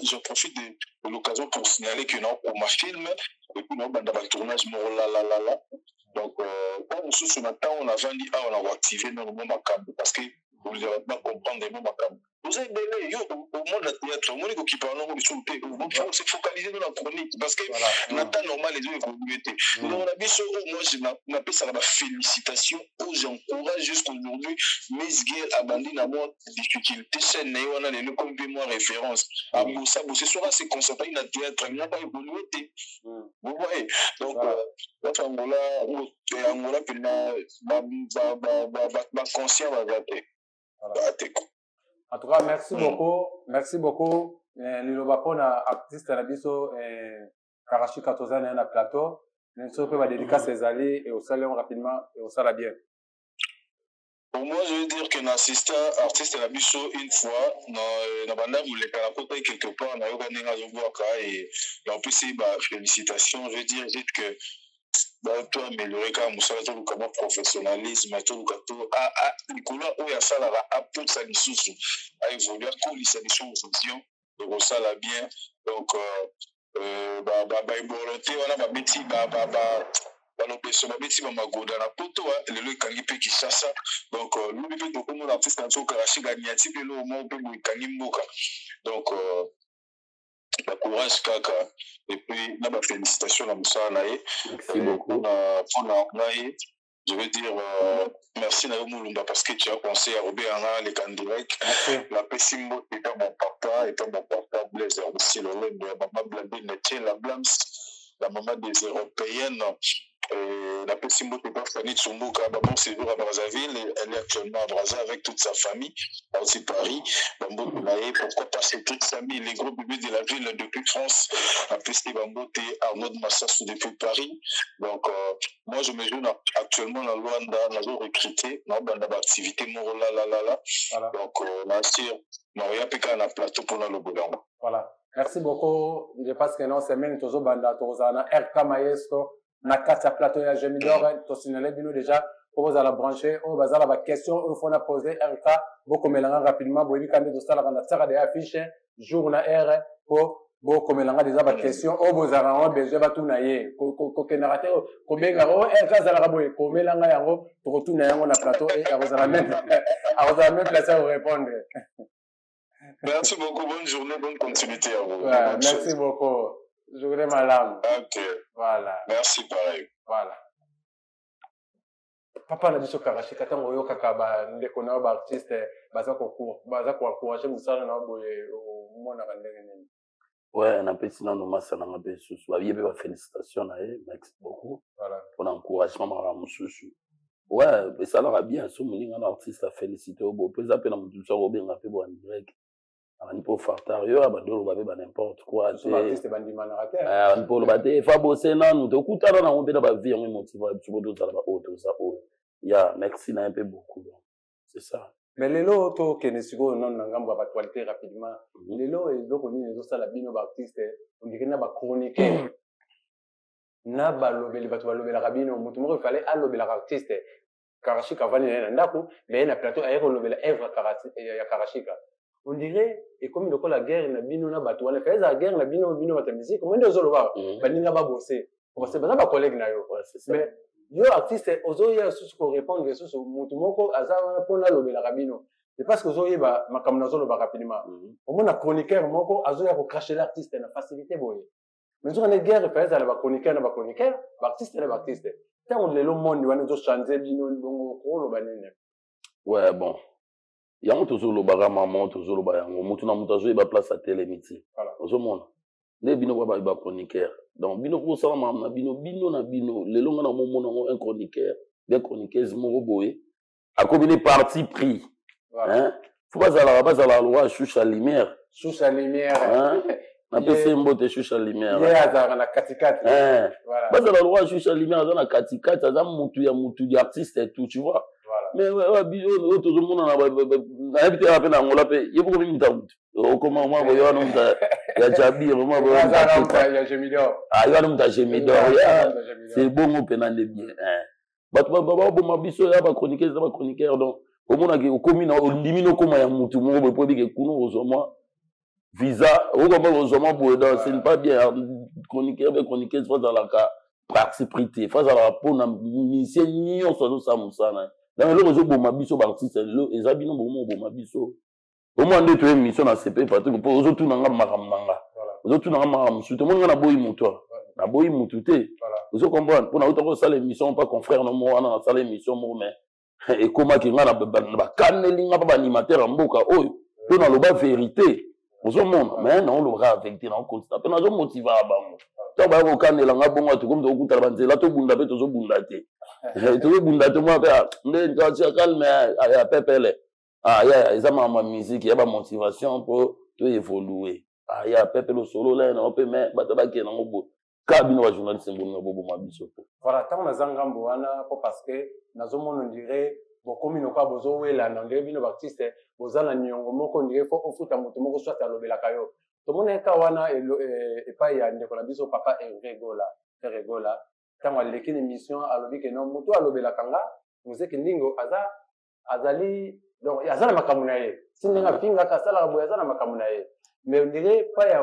je profite de l'occasion pour signaler que pour ma film, et puis dans le tournage, donc, quand nous sommes sur ma temps, on a vendu, on a activé nos moments parce que vous n'allez pas comprendre les moments. Vous avez donné au monde de théâtre, au monde qui parle de sauter, vous faut se focaliser dans la chronique parce que le temps normal les autres évoluent. Donc on a vu ça, moi je m'appelle ça la félicitation, j'encourage jusqu'aujourd'hui mes girls abandonnent à moi difficulté, c'est on a les comme moi référence. À ça, ce soir c'est concentré dans le théâtre, il n'a pas évolué. Vous voyez, donc Angola ma conscience va gâter. En tout cas, merci beaucoup. Merci beaucoup. Liloba pona artiste na biso Karashika tozana na plateau. Nous peut va dédicace ezali et au salon rapidement et au sala bien. Pour moi, je veux dire que l'assistant artiste na biso une fois na banda voulait la côté quelque part na yoga ninga zoboka et en plus félicitations, je veux dire que tu améliorer quand même comme professionnalisme tout Nicolas où il y a ça là pour ça les sous à évoluer pour les solutions de ça là bien donc baebolote wana babeti balobeso babeti bamagoda na poto lelo ekangi mpe Kinshasa donc lobi mpe tokomona artiste na nzoka Rachid Aniati mpe loo moko mpe boye ekangi mboka donc courage kaka et puis na bafélicitation na mosala na ye mpona ngai je veux dire merci na yo Mulumba parce que tu as pensé à Robert Anga les can direct la pessimbo était mon papa Blaise aussi le lendo ya maman Blandine Netien la Blams la maman des Européennes la pessimbo était Fanny Tsumbuka bon séjour à Brazzaville elle est actuellement à Brazza avec toute sa famille aussi Paris Bambo Naye pourquoi pas Cédric Samy les gros bébés de la ville depuis France la Pessi Bambo Arnaud Massassou depuis Paris donc moi je me joue actuellement dans Luanda dans recruté dans l'activité Morola voilà. Donc merci Maria Peka na plateau pour le boulot voilà merci beaucoup je pense que non semaine tozo banda tozana RK Maestro na kati ya plateau ya Gemidor to signalé bino déjà pour la brancher on bazala ba question il faut na poser RK bokomelanga rapidement boyebi kande to sala kana tsaka de affiche jour na R pour bokomelanga déjà ba question o bozara on besoin ba tuna ye ko kenara te ko benga o RK zala ka boye komelanga yango to retourner yango na plateau et azala même place à répondre. Merci beaucoup, bonne journée, bonne continuité à vous. Ouais, merci beaucoup. Journée madame. Ok. Voilà. Merci pareil. Voilà. Papa na biso Karashika tango yo kaka ba ndeko na ba artiste baza ko encourager musala na boye mona ka ndenge nini. Ouais, na pesi na no masana nga be susu. Ba yebe ba félicitations na ye, merci beaucoup. Voilà. Pour l'encouragement mara mususu. Ouais, ça leur a bien so mulinga na artiste a féliciter obo pesa pe na mutu so obenga pe bo en direct. On peut faire tario abadolo babe ba n'importe quoi c'est artiste bandima na rater on peut le battre fa bosser na nous to kutana na ngombe ba vie on motive tu peux doza ba auto ça oh ya merci na un peu beaucoup c'est ça mais lelo to kenesiko non na ngambo ba actualité rapidement lelo eloko nini zo sala bino ba artiste on dirait na ba chroniqueur na ba lobeli ba to lobela kabino mutu moko il fallait alobela artiste Karashika vani na ndako mais na plateau ayeko lobela Eva Karashika on dirait et comme le la guerre na bino na bato wana fait la guerre na bino ta musique comment des autres va baninga ba bosser parce que ba collègue na yo mais yo artiste ozo ya sous ko répondre sous mutu moko azana pona lobela kabino c'est parce que ozo yeba makamna zo ba rapidement au moins na chroniqueur moko azo ya ko cracher l'artiste na facilité boye mais sur une guerre fait la ba chroniqueur ba artiste na ba artiste tant le monde wana zo changer bino bongo ko lo banene ouais bon yango tozolo baga maman tozolo ba yango mutu na mutu azo ba place à télé miti ozo mona ne bino ba chroniqueur donc bino ko sala mam na bino lelo ngana mo mona un chroniqueur des chroniqueuses mo boye akobine parti pris hein faut pas la loi choucha lumière hein na pese mbote choucha lumière ya na katikati voilà bas la loi choucha lumière za na katikati za mutu ya artiste et tout tu vois. Mais ouais biso tout le monde na habité à peine ngola pe yebo ko minta o comment moi boyo no mta ya jabi moi boyo ya Gemidor yo no mta Gemidor c'est bon on pena de bien bato baba bo mabiso ya ba chroniqueur donc au monde ki o commune o limino koma ya mutu mo bo bi ke kuno ozoma visa o ko mo ozoma bo donc c'est pas bien chroniqueur faut dans la cas participer faut à la pona mission nyo so ça musana dans le réseau bon mabiso artiste le ezabino bon mabiso au moins de toi émission na CP parce que pour autres tout nanga makamanga autres nanga makamsu tout monde na boyi mutu te vous comprendre pour na autre ça l'émission pas confrère no mo na ça l'émission mo mais et comment ki ngana ba kanelinga ba animateur mboka oyo to na loba vérité vous monde mais non le bras avec na constat pe na zo motiver bango to ba ko kanelanga bongo to comme to kutala banzela to bunda pe to zo bunda te tu bunda te moi ne tu calme ya pepele ya ezama ma musique ya ba motivation pour to évoluer ya pepele solo là na pe mais bataba ke na ngobo ka bino ba journaliste mbongo bobo mabiso voilà tant na zangambo wana parce que nazo mono dirait bokomi no ka bozo wela na ndenge bino artiste bozala nyongo moko ndenge fo ofuta mutu moko soit alobela kayo to mona ka wana e pa ya ndeko na biso papa Regola tant aleki émission alobi ke no mutu alobela kanga muzeki ndingo azali donc azala makamuna ye sindinga finga kasala boya azala makamuna ye mais on dirait pas ya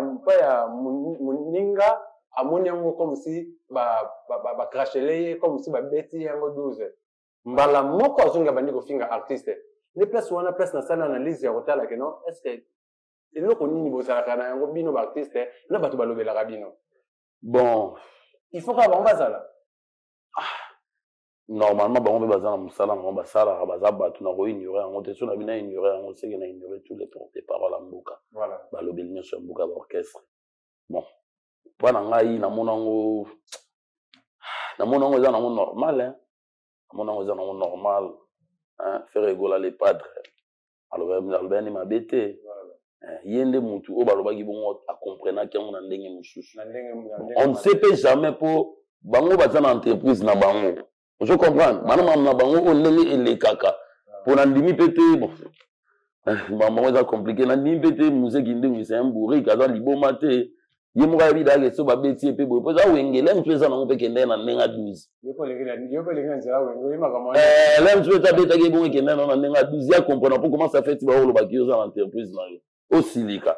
moninga amoni yango comme si ba crachelé comme si ba beti yango 12 mbala moko azonga bandi kofinga artiste les place wana place na sana analyse ya kotala que non est-ce que eloko nini bozalaka na yango bino ba artiste na bato balobelaka bino bon il faut ka bambazala normalement bango mpe baza na mosala nango basalaka baza bato na koignorer yango te so na bino ignorer yango seke na ignorer tous les porte-parole ya mboka balobeli nyonso ya mboka baorchestre bon mpo na ngai namona yango eza nango normal namona yango eza nango normal faire egola les padres alobani mabe te ye nde mutu oyo balobaki bongo akomprenaki yango na ndenge mosusu on ne sait pas jamais mpo bango baza na entreprise na bango je comprends bana mama na bango oyo ndenge elekaka mpo na ndimi mpe te bon bango eza compliqué na ndimi mpe te museki ndenge c'est un bourrique aza liboma te ye moko ayebi dayaka so babeti ye mpe boye mpo eza wengele mosu eza nango mpe kendeke na ndenge ya 12 lem so eza betaki ebongo ekendeke nango na ndenge ya 12 ya comprendre mpo comment ça fait ti baolobaki oza na entreprise na yo osilika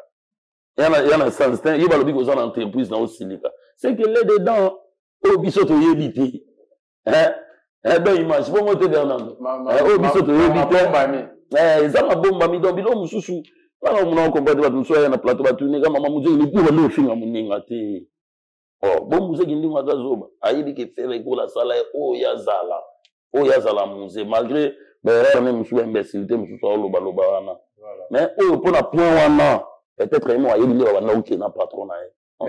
ya na sens te ye balobi koza na entreprise na osilika c'est que le dedans oyo biso toyebi te ben image bongo te Bernardo oyo biso toyebi te eza mabombami donc bilo mosusu wana omona okomprendre bato mosusu aya na plateau batunika mama muzeki lepi bande ofinga moninga te bo muzeki ndingo aza zoba ayebi ke fere ekola sala ye oyo azala muze malgré baerreur me mosusu imbécilité mosusu aolobaloba wana mais oyo mpona point wana peut-être emo ayebi nde babanda okena patron na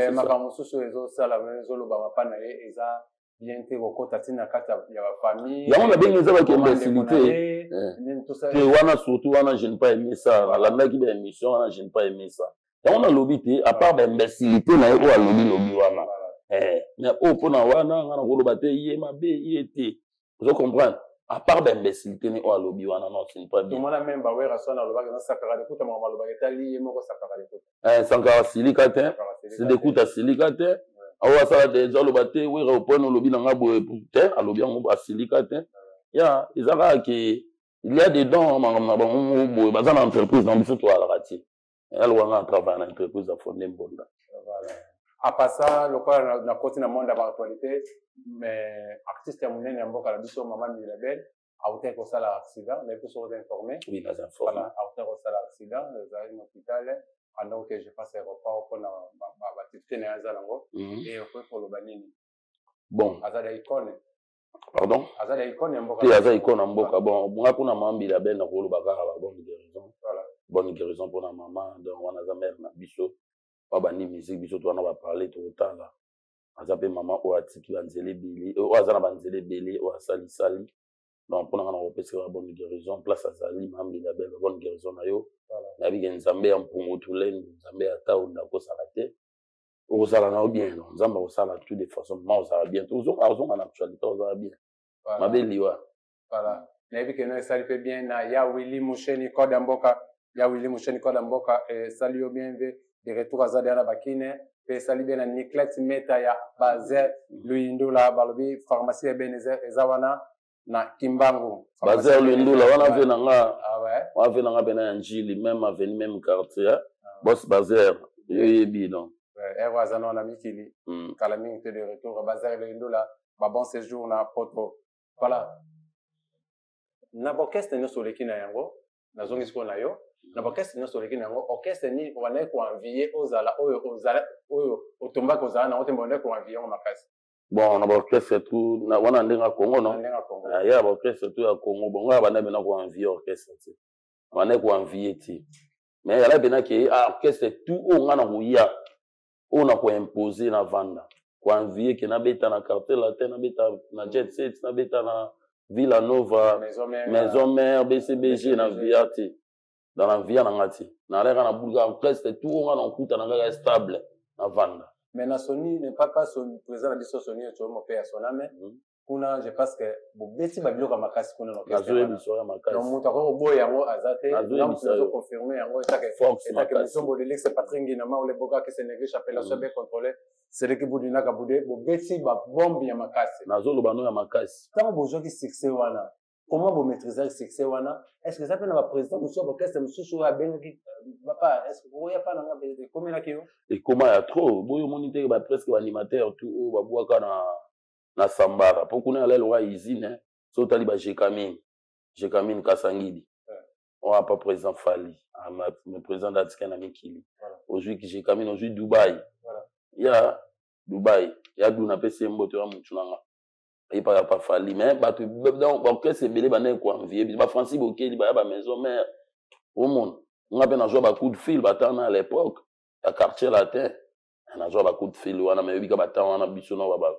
ye makambo mosusu ezosala ezolobama mpa na ye eza bien te kokota ntina kati ya bafamille yango nabengi eza baki imbécilité te wana surtout wana je ne pas aimé ça nalandaki baémission wana je ne pas aimé ça yango nalobi te à part baimbécilité na ye oyo alobi wana mais oyo mpona wana nga na koloba te ye mabe ye te ozo comprendre à part baimbécilité ne oyo alobi wana non ce n'est pas bien tomona même bawera so nalobaki nasakaka dekuta makambo alobaki etali ye moko sakaka dekuta sankara silika te se dekuta silika te awa asala te ezaloba te wera opone olobi nanga boye te alobi yango asilika te ya eza kaka ke il y a dedans makambo na bango boye baza na entreprise na biso toalaka te alowanga atravaille na entreprise afonde mbonda à part ça lokola na koti na monde ya baactualité mais artiste ya monene ya mboka na biso mama Mirabel autaki kosala accident nayebi biso oza informé oui naza informé autaki kosala accident ezali na hôpital pendant que je passe aéroport mpona baactivité na ye aza nango e okoki koloba nini bon azala icone pardon azala icone ya mboka te aza icone ya mboka bon nga mpona mama Mirabel na koloba kaka ba bonne guérison mpona mama donc wana aza mare na biso oyo bandi musique biso towana baparle tokotala aza mpe mama oyo atiki banzela ebele oyo aza na banzela ebele oyo asalisali donc mpona nga na kopesaka ba bonne guérison place azali mama Mirabel ba bonne guérison na yo nayebi ke nzambe ya mpungu tuleni nzambe ya taunda akosala te okozala na yo bien no nzambe akosala tout de façon ma ozala bien ozonga na actualité ozala bien mabe liwa voilà nayebi ke no esali mpe bien na ya Willy Musheni kode ya mboka ya Willy Musheni kode ya mboka esali yo bien mpe de retour aza deya na bakine mpe esali bien na Niclet Meta ya Bazer Luindula balobi pharmacie ya Ebenezer eza wana na Kimbangu Bazer Luindula wana ve nanga wana ve nanga pena ya njili même avenue même quartier boss Bazer yo yebi donc ero aza na mikili kala mingi te de retour Bazer Luindula ba bon séjour na poto voilà na orchestre nyonso oleki na yango nazongi sikoyo na yo na orchestre nyonso oleki na yango orchestre nini obandaki koanvie ozala oyo otombaki ozala nango te mbandaki koanvie yango makasi bon na baorchestre tu wana ndenge ya Congo non ya baorchestre tu ya Congo bongo ya banda bena koanvie orchestre te banda koanvie te mais yala bena ke orchestre tu oyo nga na koya oyo na koimpose na vanda koanvie ke nabeta na quartier latin nabeta na jet set nabeta na Villa Nova maison mère BCBG na via te dans la via na ngati na leka na bulga orchestre tout on a okuta na kaka stable na vanda mais na Sony ne pas son président biso Sony to mo pe ya soname kuna je pense que bobeti ba biloko makasi kuna na orchestre na biso ya makasi donc muta ko boya yango azate donc nous confirmer yango eta que misombo de l'ex Patrick Ngina ma ole boka que Sénégal appellation bien contrôlée c'est l'équipe budina ka budé bobeti ba bombe ya makasi na zolo bano ya makasi tant bozo ki succès wana comment vous maîtrisez le succès wana? Est-ce que ça peut être un président monsieur orchestre monsieur a bien qui papa est-ce que vous y a pas dans la combien là qui et comment il y a trop boyo moniteur ba presque animateur tout ba boaka na sambara pour qu'on ait le roi usine so tali ba Jekamine Kasangidi on a pas président Fali le président d'Atikana Mikili aujourd'hui que Jekamine aujourd'hui Dubaï il y a Dubaï il y a duna pese mbote wa mutunanga et pas Fali mais ba donc que c'est belé ba ne ko envier ba Francis Bokeli ba maison mère au monde on a bien joué ba coup de fil ba tant à l'époque à quartier latin on a joué ba coup de fil on a mais bika ba tant on a bisono ba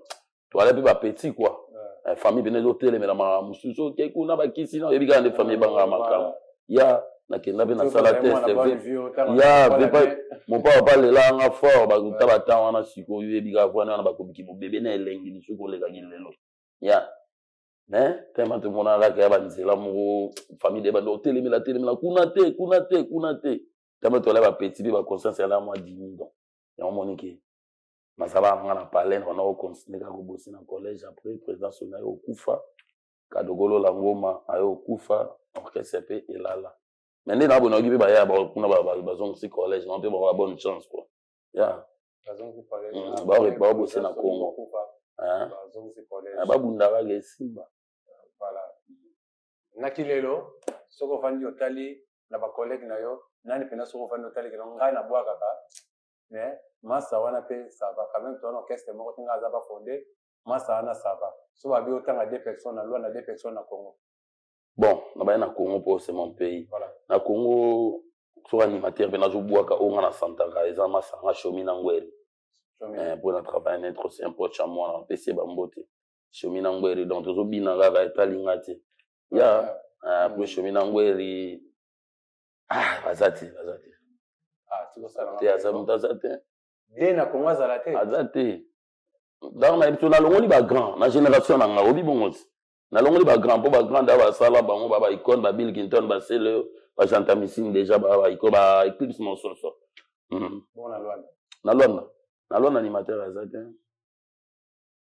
to aller pe ba petit quoi famille bene hôtel mais la ma mususo ke kuna ba kisi na bika de famille banga makam ya na kenda be na sala test ya mon papa parle là nga fort ba kuta ba tant on a siko bika vwana na ba ko biki bébé na elengi ni siko le ga gilelo ya mais tellement tout le monde a là que ba nzela mo famille de ba hôtel mais la télé mais la kuna te tellement to la ba petit be ba conscience là moi 10 000 donc ya on monique masaba ngana parler on a continuer ka bosser dans collège après président Sonayo okufa kadogolo la ngoma ayo okufa orchestre pe elala mais ndé na bona ki be ba ya ba kuna ba zong si collège on peut avoir bonne chance quoi ya bazong si collège ba bosser na Congo hein bazong si collège ba bunda ba ke simba voilà nakilelo soko fandi otali na ba collègue na yo nani pena soko fandi otali ke ngai na bwa kaka mais massa wana pe ça va quand même ton orchestre moko tinga za ba fondé massa wana ça va so ba bi otanga deux personnes na Luanda deux personnes na Congo bon na ba na Congo pour c'est mon pays voilà na Congo so animateur bena zo bwaka o ngana santaka eza massa nga shomi na ngweli pour na travailler être c'est un proche à moi na PC bambote shomi na ngweli donc zo bina ga etalinga te ya pour shomi na ngweli bazati tu ça te asa mutazate de na Congo azalate azate dans na ebiso na longoli ba grand na génération na nga obi bongozi na longoli ba grand po ba grand ba sala bango ba icône ba Bill Clinton ba sele ba Janta Missing déjà ba icône ba Eclipse mon so bon na Luanda animateur azate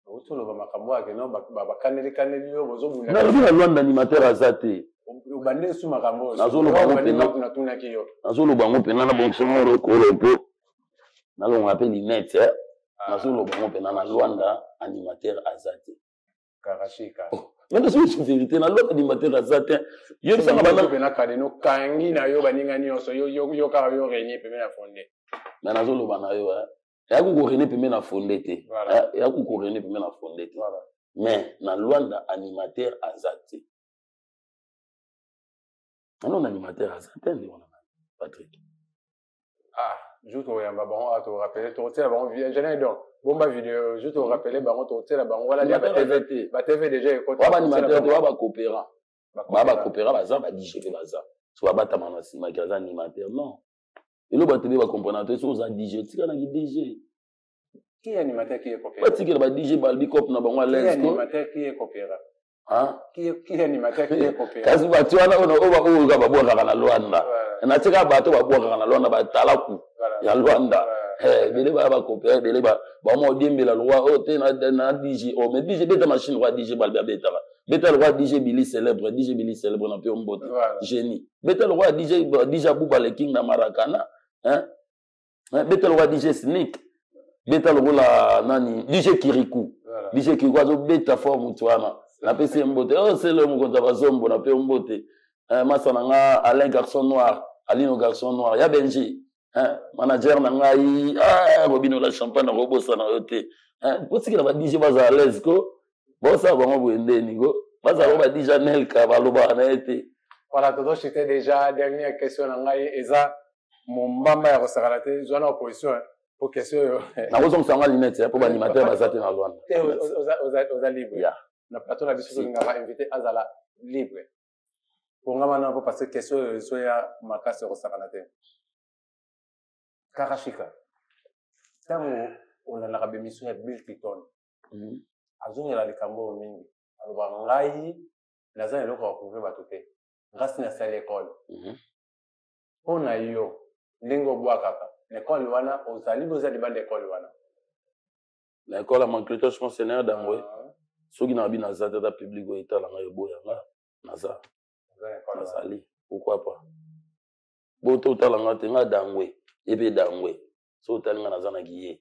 otolo ba makambo ake no ba kaneli yo bozo bunda na Luanda animateur azate ubande su makambo nazoloba ngo pena tunatuna kiyo nazoloba ngo pena na bonsomoro kolopo nalonga pe linette nazoloba ngo pena na Luanda animateur azate karashika mais c'est vérité na Luanda animateur azate yo sanga bana pena kadeno kangi na yo baninga nyonso yo ka yo régner pe na fondé mais nazoloba na yo ya ku ko régner pe na fondé te ya ku ko régner pe na fondé te mais na Luanda animateur azate non animateur azate ndi wana Patrick juste au yamba bon à te rappeler to tela bon j'en donc bomba vidéo juste au rappeler bon to tela bon voilà ba TV déjà ko ba animateur ba coopéra ba coopéra baza ba DJ pe baza so ba bata mana si magaza animateur non elo ba TV ba comprendre so za DJ tika na DJ qui animateur qui est coopéra ba tika ba DJ balbi cop na bango lens ko animateur qui est coopéra qui animateur qui est coopéra kasi ba tiwana ona oba o ga ba boka na Luanda na tika bato ba boka na Luanda ba talaku ya Luanda bele ba coopéra bele ba mo diembela loi o te na DJ o mais DJ beta machine roi DJ balbi beta le roi DJ Billy célèbre na pe mbote génie beta le roi DJ Bouba le king na Maracana hein beta le roi DJ Sneak beta le roi nani DJ Kirikou azo beta forme tuana na PC mbote c'est le mokonza bazombo na pe mbote masa na nga Alain Garçon Noir Alino Garçon Noir ya Benji manager na ngai Robino la champagne na robosa na yote potikela ba DJ baza à l'aise ko bosa bango boendeni ko baza ba DJ Nelka baloba na été voilà todo c'était déjà dernière question na ngai eza mombamba ya kosakalate zona opposition pour question na kozong sanga linette pour animateur bazate na Luanda oza libre na plateau na biso nga va inviter azala libre pour nga mana pour passer question so ya makasi kosakalate Karashika tango olalaka bemission ya Bill Clinton azongela likambo mingi aloba ngai naza eloko ya couvrir bato te ngasi nasali ekole mpo na yo ndenge obwakaka na ekole wana ozali boza libanda ekole wana na ekole ya Mancletos Monseigneur Dangwe soki na bino aza tata public oyo etalanga eboyanga naza nazali pourquoi pas boto otalanga te nga dangwe ebe dangwe so otalinga naza na kiye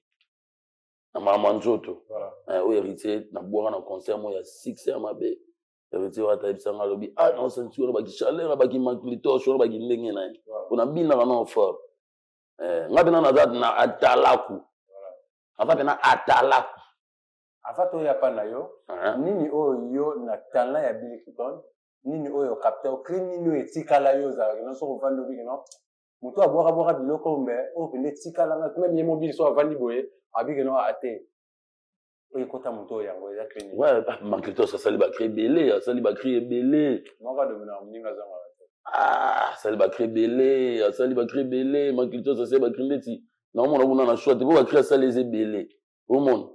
na mama nzoto oyo héritier nabwaka na concert mo ya succès ya mabe héritier oyo atayebisanga alobi naosensi oyo baki chaleur baki manclitoche oyo baki ndenge na ye mpona mbinaka na fort nga pena naza na atalaku afa pena atalaku afa toyapa na yo nini oyo yo na talent ya Billy Kiton nini oyo capteur okri nini oyo etikala yo ozalaki no soko ovandi obiki no moto abwaka biloko mbe oyo pene etikalanga meme ye mobili so avandi boye abiki no ate oyo ekota moto oyo yango eza cri nini manclitoche asali bacri ebele asali bacri ebele moko adomina moninga azanga asali bacri ebele asali bacri ebele manclitoche asali bacri ndeti naomona kuna na shwa te po bacri asali eza ebele omona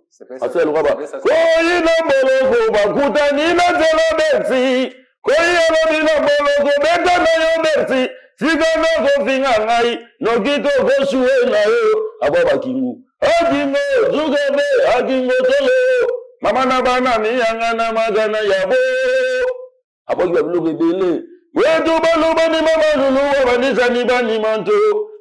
asali lokaba koyi na moloko bakutani na nzela berti koyi alobi na moloko beta na yo berti sika nakofinga ngai noki tokosue na yo abo bakingu akingo zugebe akingo tolo mama na bana miyanga na magana yabo aboki babiloko ebele wetu balubani mabalulu wabanisani banimanto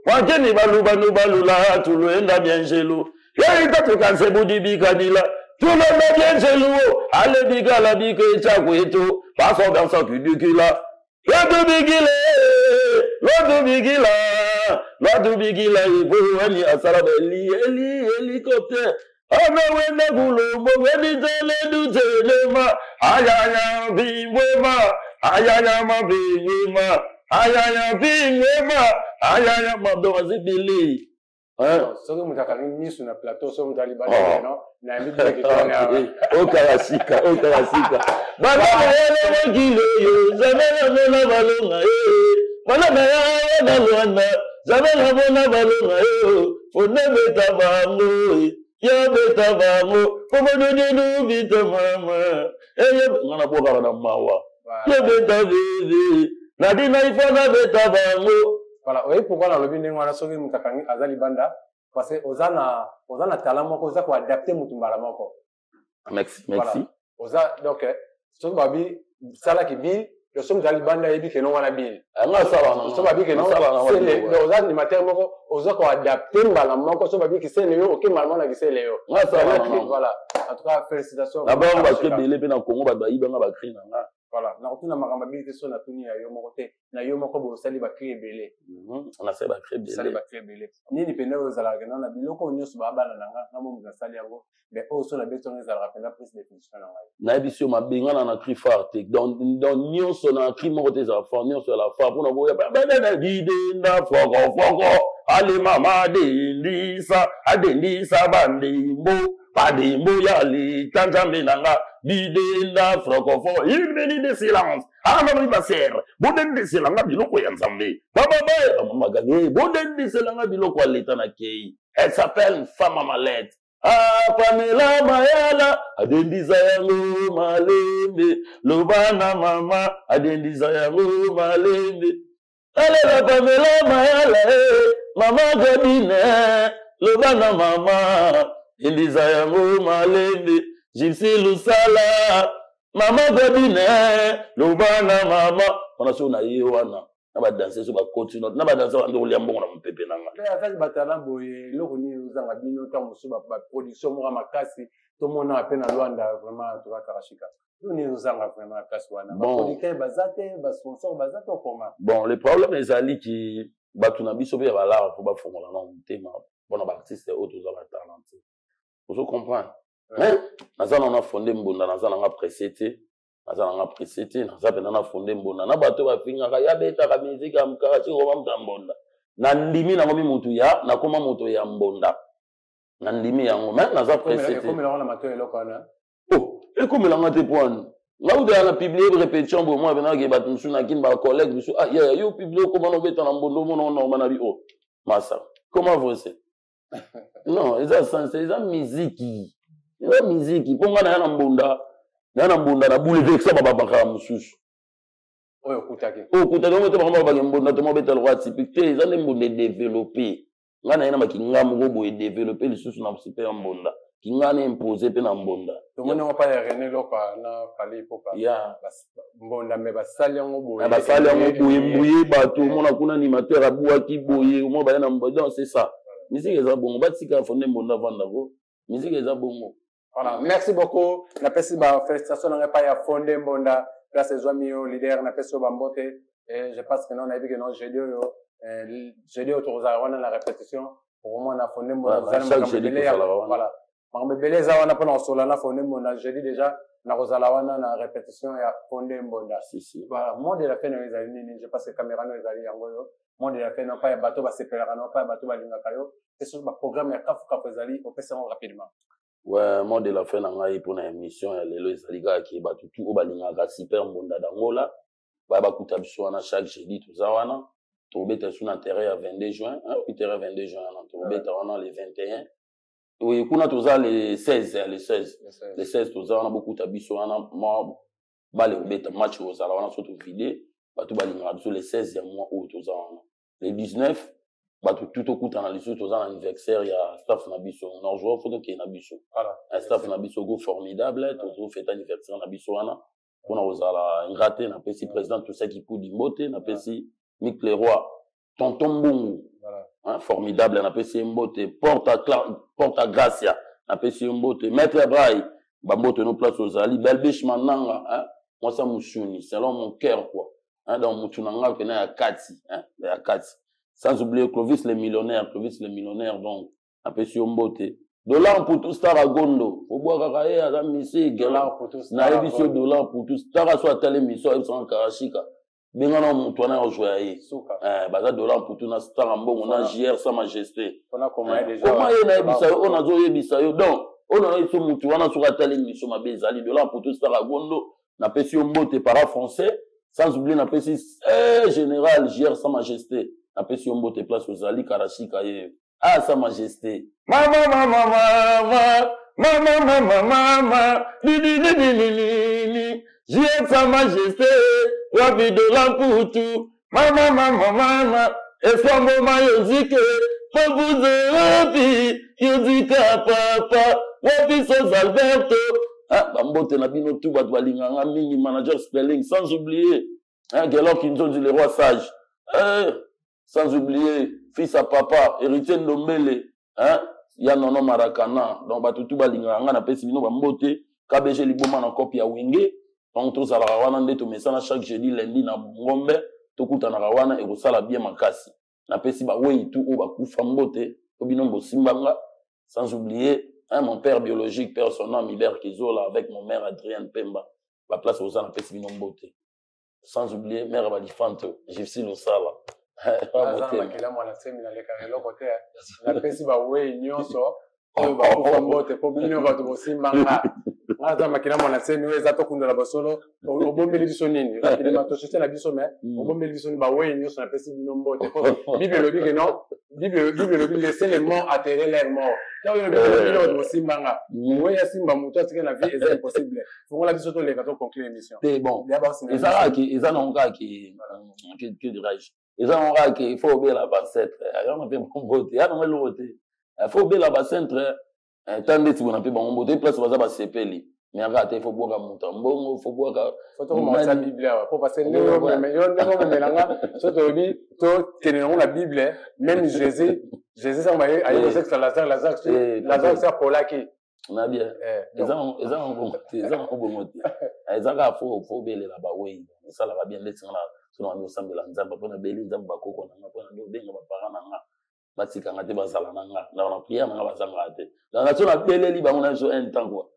wakeni balubanu balula tuluenda bienjelu yeitatukanse budibikadila tulenda bienjelu alebikala bike chakwetu basogansa kudukila lotubikila ibo wani asala beli helicopter ana wenda kulombo weni tele dutelema ayaya bimwema ayaya mabimwema ayaya bimwema ayaya mabdowazibili soki moto akangi misu na plateau so moto alibana no na mbi okarasika bana mokili oyo zamela mona balonga bana baya na lwana zamela mona balonga fonebeta bango ya beta bango pomododenu bita mama ngana bokaka na mawa ya beta bebe nadina ifana beta bango. Voilà, oui, pourquoi dans le bien on a sauvé mutakangi azali banda parce que ozana talent moko oza ko adapter mutumbala moko. Merci. Oza donc so babi sala ki bil le somme zali banda yebi ke non wana bil. Nga sala na. So babi ke non c'est le oza ni matin moko oza ko adapter mbala moko so babi ki c'est le yo OK malman na ki c'est le yo. Nga sala na. Voilà. En tout cas félicitations. D'abord ba ke belé pe na Congo ba ibenga ba cri na nga. Voilà, na rotuna makambabilité so na tuni ya yo moko te na yo moko bo sali ba cri ebele. On a fait ba cri ebele. Sali ba cri ebele. Nini pena ozala kana na biloko nyonso ba bana nanga na mo sali yango mais o so na beto ngezala pena plus définition na ngai. Na biso mabengana na cri fort dans nyonso na cri moko te za fort nyonso la fort pour na boya ba na dide na foko ale mama de ndisa adendisa bandimbo padimbo yali tanjambe nanga bidenda frokofo il de silence ana ba serre boden de silence biloko ya nzambe baba ba magane boden de silence biloko ya leta na kei elle s'appelle Femme Malette Pamela Mayala adendisa yango malembe lobana mama adendisa yango malembe ale la Pamela Mayala mama Godine lobana mama Elisa yango malembe Gypsy Lusala mama Godine lobana mama on a so na ye wana na ba danser so ba continue na ba danser ando lia mbongo na mpepe nanga mais affaire batala boye loko ni uzanga bino ta musu ba production mo makasi to mona apena Luanda vraiment to ka karashika ni uzanga vraiment kasi wana ba producteur bazate ba sponsor bazate okoma bon le problème les ali qui batuna biso be ba la pour ba fongola na mutema bona ba artiste autres za ba talent vous comprenez hein nazana on a fondé mbunda nazana nga précédé nazana nga précédé nazana na fondé mbunda na bato ba finga ya beta ka musique am ka ci ko ba mbunda na ndimi na ngomi mutu ya na koma mutu ya mbunda na ndimi yango mais naza précédé comme la mato eloko na et comme la ngate point là où de la publier répétition pour moi bena ke batu suna kin ba collègue biso ya yo publier comment on beta na mbondo mono na mana bi massa comment vous c'est non c'est ça musique la musique ponga na mbunda na boule vexa baba baka mususu oyo kutaki moto baka baba mbunda to mobeta le roi typique te ezane mbunda développer ngana ina makinga mugo boye développer lisusu na super mbunda Kingane imposé pe na mbonda. Tomone on pas René Loka na Fali Popa. Ya. Mbonda me basali yango boye. Basali yango boye mbuye bato mona kuna animateur abuaki boye mo ba na mbonda donc c'est ça. Musique eza bongo batika fondé mbonda vandako. Musique eza bongo. Voilà, merci beaucoup. Na pesi ba félicitations na pas ya fondé mbonda place Zwamio leader na pesi ba mbote et je pense que non na bi que non jeudi autour de la répétition pour moi na fondé mbonda voilà. Mais beleza wana pona solana fondé mbonda jeudi déjà na rozala wana na répétition ya fondé mbonda. Si. Voilà, moi de la fin les amis, je pense que caméra no ezali yango yo. Moi de la fin non pas ya bateau ba sepelera non pas bateau ba lingaka yo. C'est sur ba programme ya kafu ezali au pesa rapidement. Ouais, moi de la fin na ngai pour na émission ya lelo ezali ka ki bato tout obalingaka super mbonda dangola. Ba kuta biso wana chaque jeudi toza wana. Tobeta sur intérêt ya 22 juin, hein, intérêt 22 juin na tobeta wana le 21. Oui, kuna toza le 16, le 16 toza wana beaucoup tabiso wana moi ba le beta match ozala wana surtout vidéo bato balinga biso le 16 ya mois où toza wana. Le 19 bato tout okuta na liso toza na anniversaire ya staff na biso. Non joueur photo qui na biso. Voilà, un staff na biso go formidable, tozo fête anniversaire na biso wana. Pona ozala ingraté na pesi président tout ça qui pou di mbote na pesi Mick Leroy, tonton Mbungu. Voilà. Hein, formidable, on appelle ça Mbote. Porta Gracia, on appelle ça Mbote. Maître Abraï, Bambote nos places aux Ali. Belbiche Mananga, hein, moi ça mouchouni, selon mon cœur, quoi. Hein, dans Moutounanga, on a Kati, hein, à Kati. Sans oublier Clovis le millionnaire, donc, on appelle ça Mbote. Dollar pour tout star à Gondo. Faut boire Kakaye, à la Missé, dollar pour tout star. Na émission dollar pour tout star à soit telle émission, ils sont en Karachika. Bengana mutwana ojwaye baza dollar pour tout na star mbongo na JR sa majesté on a comment déjà comment yena bisayo on a zo bisayo donc on a iso mutu wana suka tali mission mabezali dollar pour tout star à Gondo na pesi mbote para français sans oublier na pesi général JR sa majesté na pesi mbote place ozali karashika ye ah sa majesté mama li JR sa majesté wapi dollar pour tout mama eswambo mayozike pobuze wapi yozika papa wapi sos Alberto ah bambote na bino tout bato balinganga mingi manager Sterling sans oublier hein Gelor Kinzondi le roi sage sans oublier fils à papa héritier Ndombele hein ya nono Marakana donc bato tout balinganga na pesi bino bambote KBG liboma na copie ya wenge. Donc, tous à la rawana, nous sommes chaque jeudi, lundi, na Ngombe, tout à la rawana, et ça la bien makasi. Na pesi ba wey tout au bakou fambote, obinombo simbanga, sans oublier, hein, mon père biologique, père son nom, Hubert Kizola, avec mon mère Adrienne Pemba, la place aux na pesi binombote. Sans oublier, mère Balifante, Gypsy Losala. Makila mwana semi na leka relo kote, na pesi ba wey nyonso, bakou fambote, po bino bato bosimbanga. Aza makina mwana seni weza to kundala basolo obombeli biso nini rapidement to soutien na biso mais obombeli biso ni ba we nyonso na pesi bino mbote bible lobi que non bible lobi laisser les morts atterrer leurs morts donc le bible lobi simbanga we ya simba muto atika na vie est impossible faut la biso to le kato conclure l'émission c'est bon ils en ont qui dirais-je ils en ont qui il faut obéir la bassette on a fait bon vote ya non le vote il faut obéir la bassette tande ti bona pe ba mbote place baza ba sepeli mais akate faut boka muta mbongo faut boka faut to commencer la bible pour passer le mais yo ndeko melanga so to bi to tenir la bible même Jésus ça m'a ayo sexe Lazare c'est polaki na bien ils ont bongote ezaka faut belela ba wey ça la va bien letinga na sono ami osambela nzamba pona beli nzamba bakoko na pona ndo benga ba parana nga batika ngate bazala nanga na prière nanga bazanga te na sona beleli bango na so un temps quoi.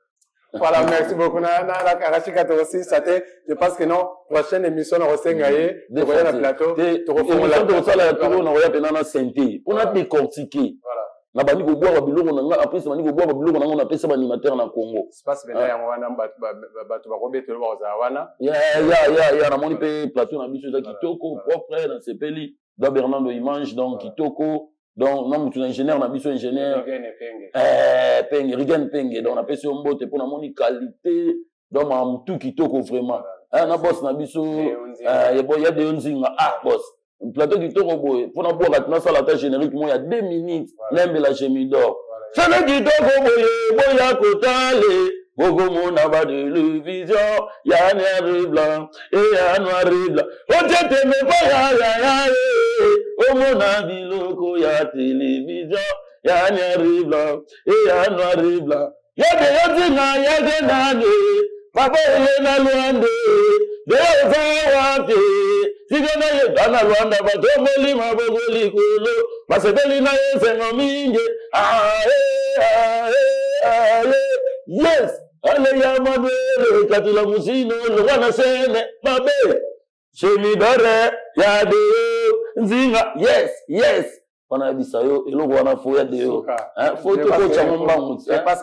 Voilà, merci beaucoup na Karashika aussi ça je pense que non prochaine émission on resengaye de voyer na plateau to refoula to sala ya to na voya pena na santé on a décortiqué voilà na bani ko boire biloko nanga après ça bani ko boire biloko nanga na pesa ba animateur na Congo espace bena ya wana bato ba kobetelo ba za wana ya na moni pe plateau na biso za kitoko propre na sepeli da Bernardo Image donc kitoko. Donc, non, tu es ingénieur, on a besoin ingénieur. Rigen Penge. Donc, on a besoin de mbote pour la qualité. Donc, on a tout qui toque vraiment. On a boss, on a besoin. Il y a des onzinga. Ah, boss. Un plateau qui toque au bout. Pour la boire, maintenant, ça, la tâche générique, moi, il y a 2 minutes. Même la gémie d'or. Sele kitoko boya kotale. Bogomona ba télévision, ya noir blanc, et ya noir blanc. Otete me pa ya, omona biloko ya télévision, ya noir blanc, et ya noir blanc. Ya de nane, papa ele na luande, de wate, sigana ye dana luanda ba tomoli mabogoli kolo, masebeli na yese ngominge, yes. Ale ya madele katula musino lwana sene babe shemidore ya de nzinga yes wana bisayo eloko wana fo ya de photo ko chamomba mutsi je pense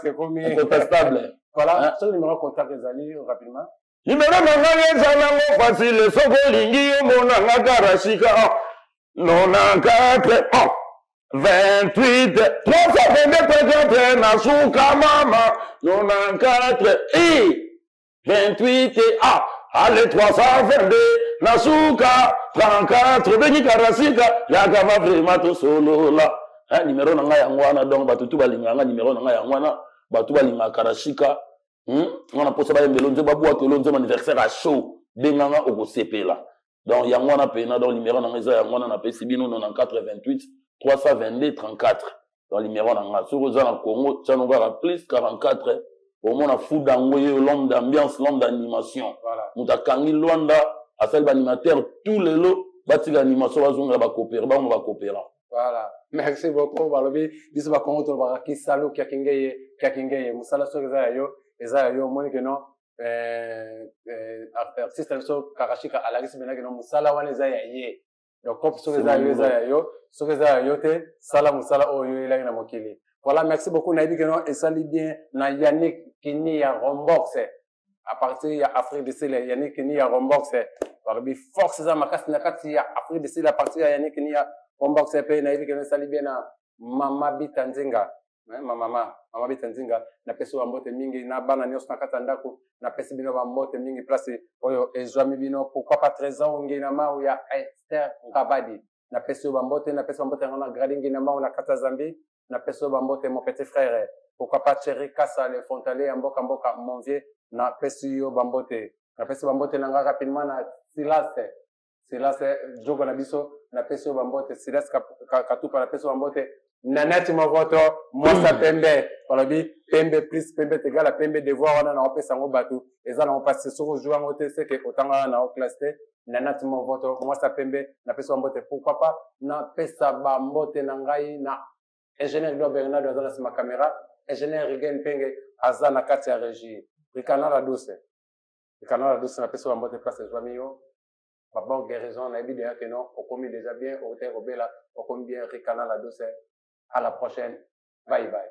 que commis incontestable voilà ce numéro contact ezali rapidement numéro nanga ezala ngo facile soko lingi omona ngaka rashika 94 28 322 Nasuka mama 94 28 allez 322 Nasuka 34 Beni Karasika Yakava vraiment to solo là numéro nanga yangwana donc batutu balinganga numéro nanga yangwana batu balinga Karasika on posa ba yembelo nze babu atelo nze anniversaire à show benganga okosepela donc yangwana pena donc numéro nanga eza yangwana na pesi bino 94 28 322 34 dans le numéro nanga sur aux en Congo ça nous va plus 44 au moins on a fou d'angoye l'homme d'ambiance l'homme d'animation voilà mutakangi Luanda a fait l'animateur tous les lots bati l'animation bazonga ba coopérer ba on va coopérer voilà merci beaucoup balobi biso ba Congo to ba ki salo kya kingeye musala so eza yo moni que non artiste so Karashika alagisi bena que non musala wana eza ye donc comme so eza yo te sala musala oyo ilangi na mokili. Voilà, merci beaucoup Naïbi Kenon et salut bien na Yannick Kini ya Rombox à partir ya Afrique du Sud Yannick Kini ya Rombox par bi force za makasi na kati ya Afrique du Sud à partir ya Yannick Kini ya Rombox pe Naïbi Kenon salut bien na Mama Bitanzinga mama Bitanzinga na pesi wa mbote mingi na bana nyos na kata ndako na pesi bino ba mbote mingi place oyo ezwami bino pourquoi pas 13 ans ngina ma ya Esther Ngabadi na pesi wa mbote na gradingi na ma na kata Zambi na peso bambote mon petit frère pourquoi pas Thierry Kassa le Fontalier mboka mon vieux na peso yo bambote na peso bambote nanga rapidement na Silas jogo na biso na peso bambote Silas katupa na peso bambote Nanati Movoto Mosa Pembe balobi Pembe plus Pembe tegala Pembe devoir wana na opesa ngo batu eza na opasa soko jouer ngote c'est que otanga na o classe Nanati Movoto Mosa Pembe na peso bambote pourquoi pas na pesa bambote na ngai na ingénieur Glo Bernard dans la caméra ingénieur Rigen Penge azana kati ya régie Rikana la douce na peso mbote place Joamio ba bonne guérison na bien que non on commis déjà bien au terre obela on commis bien Rikana la douce à la prochaine bye bye.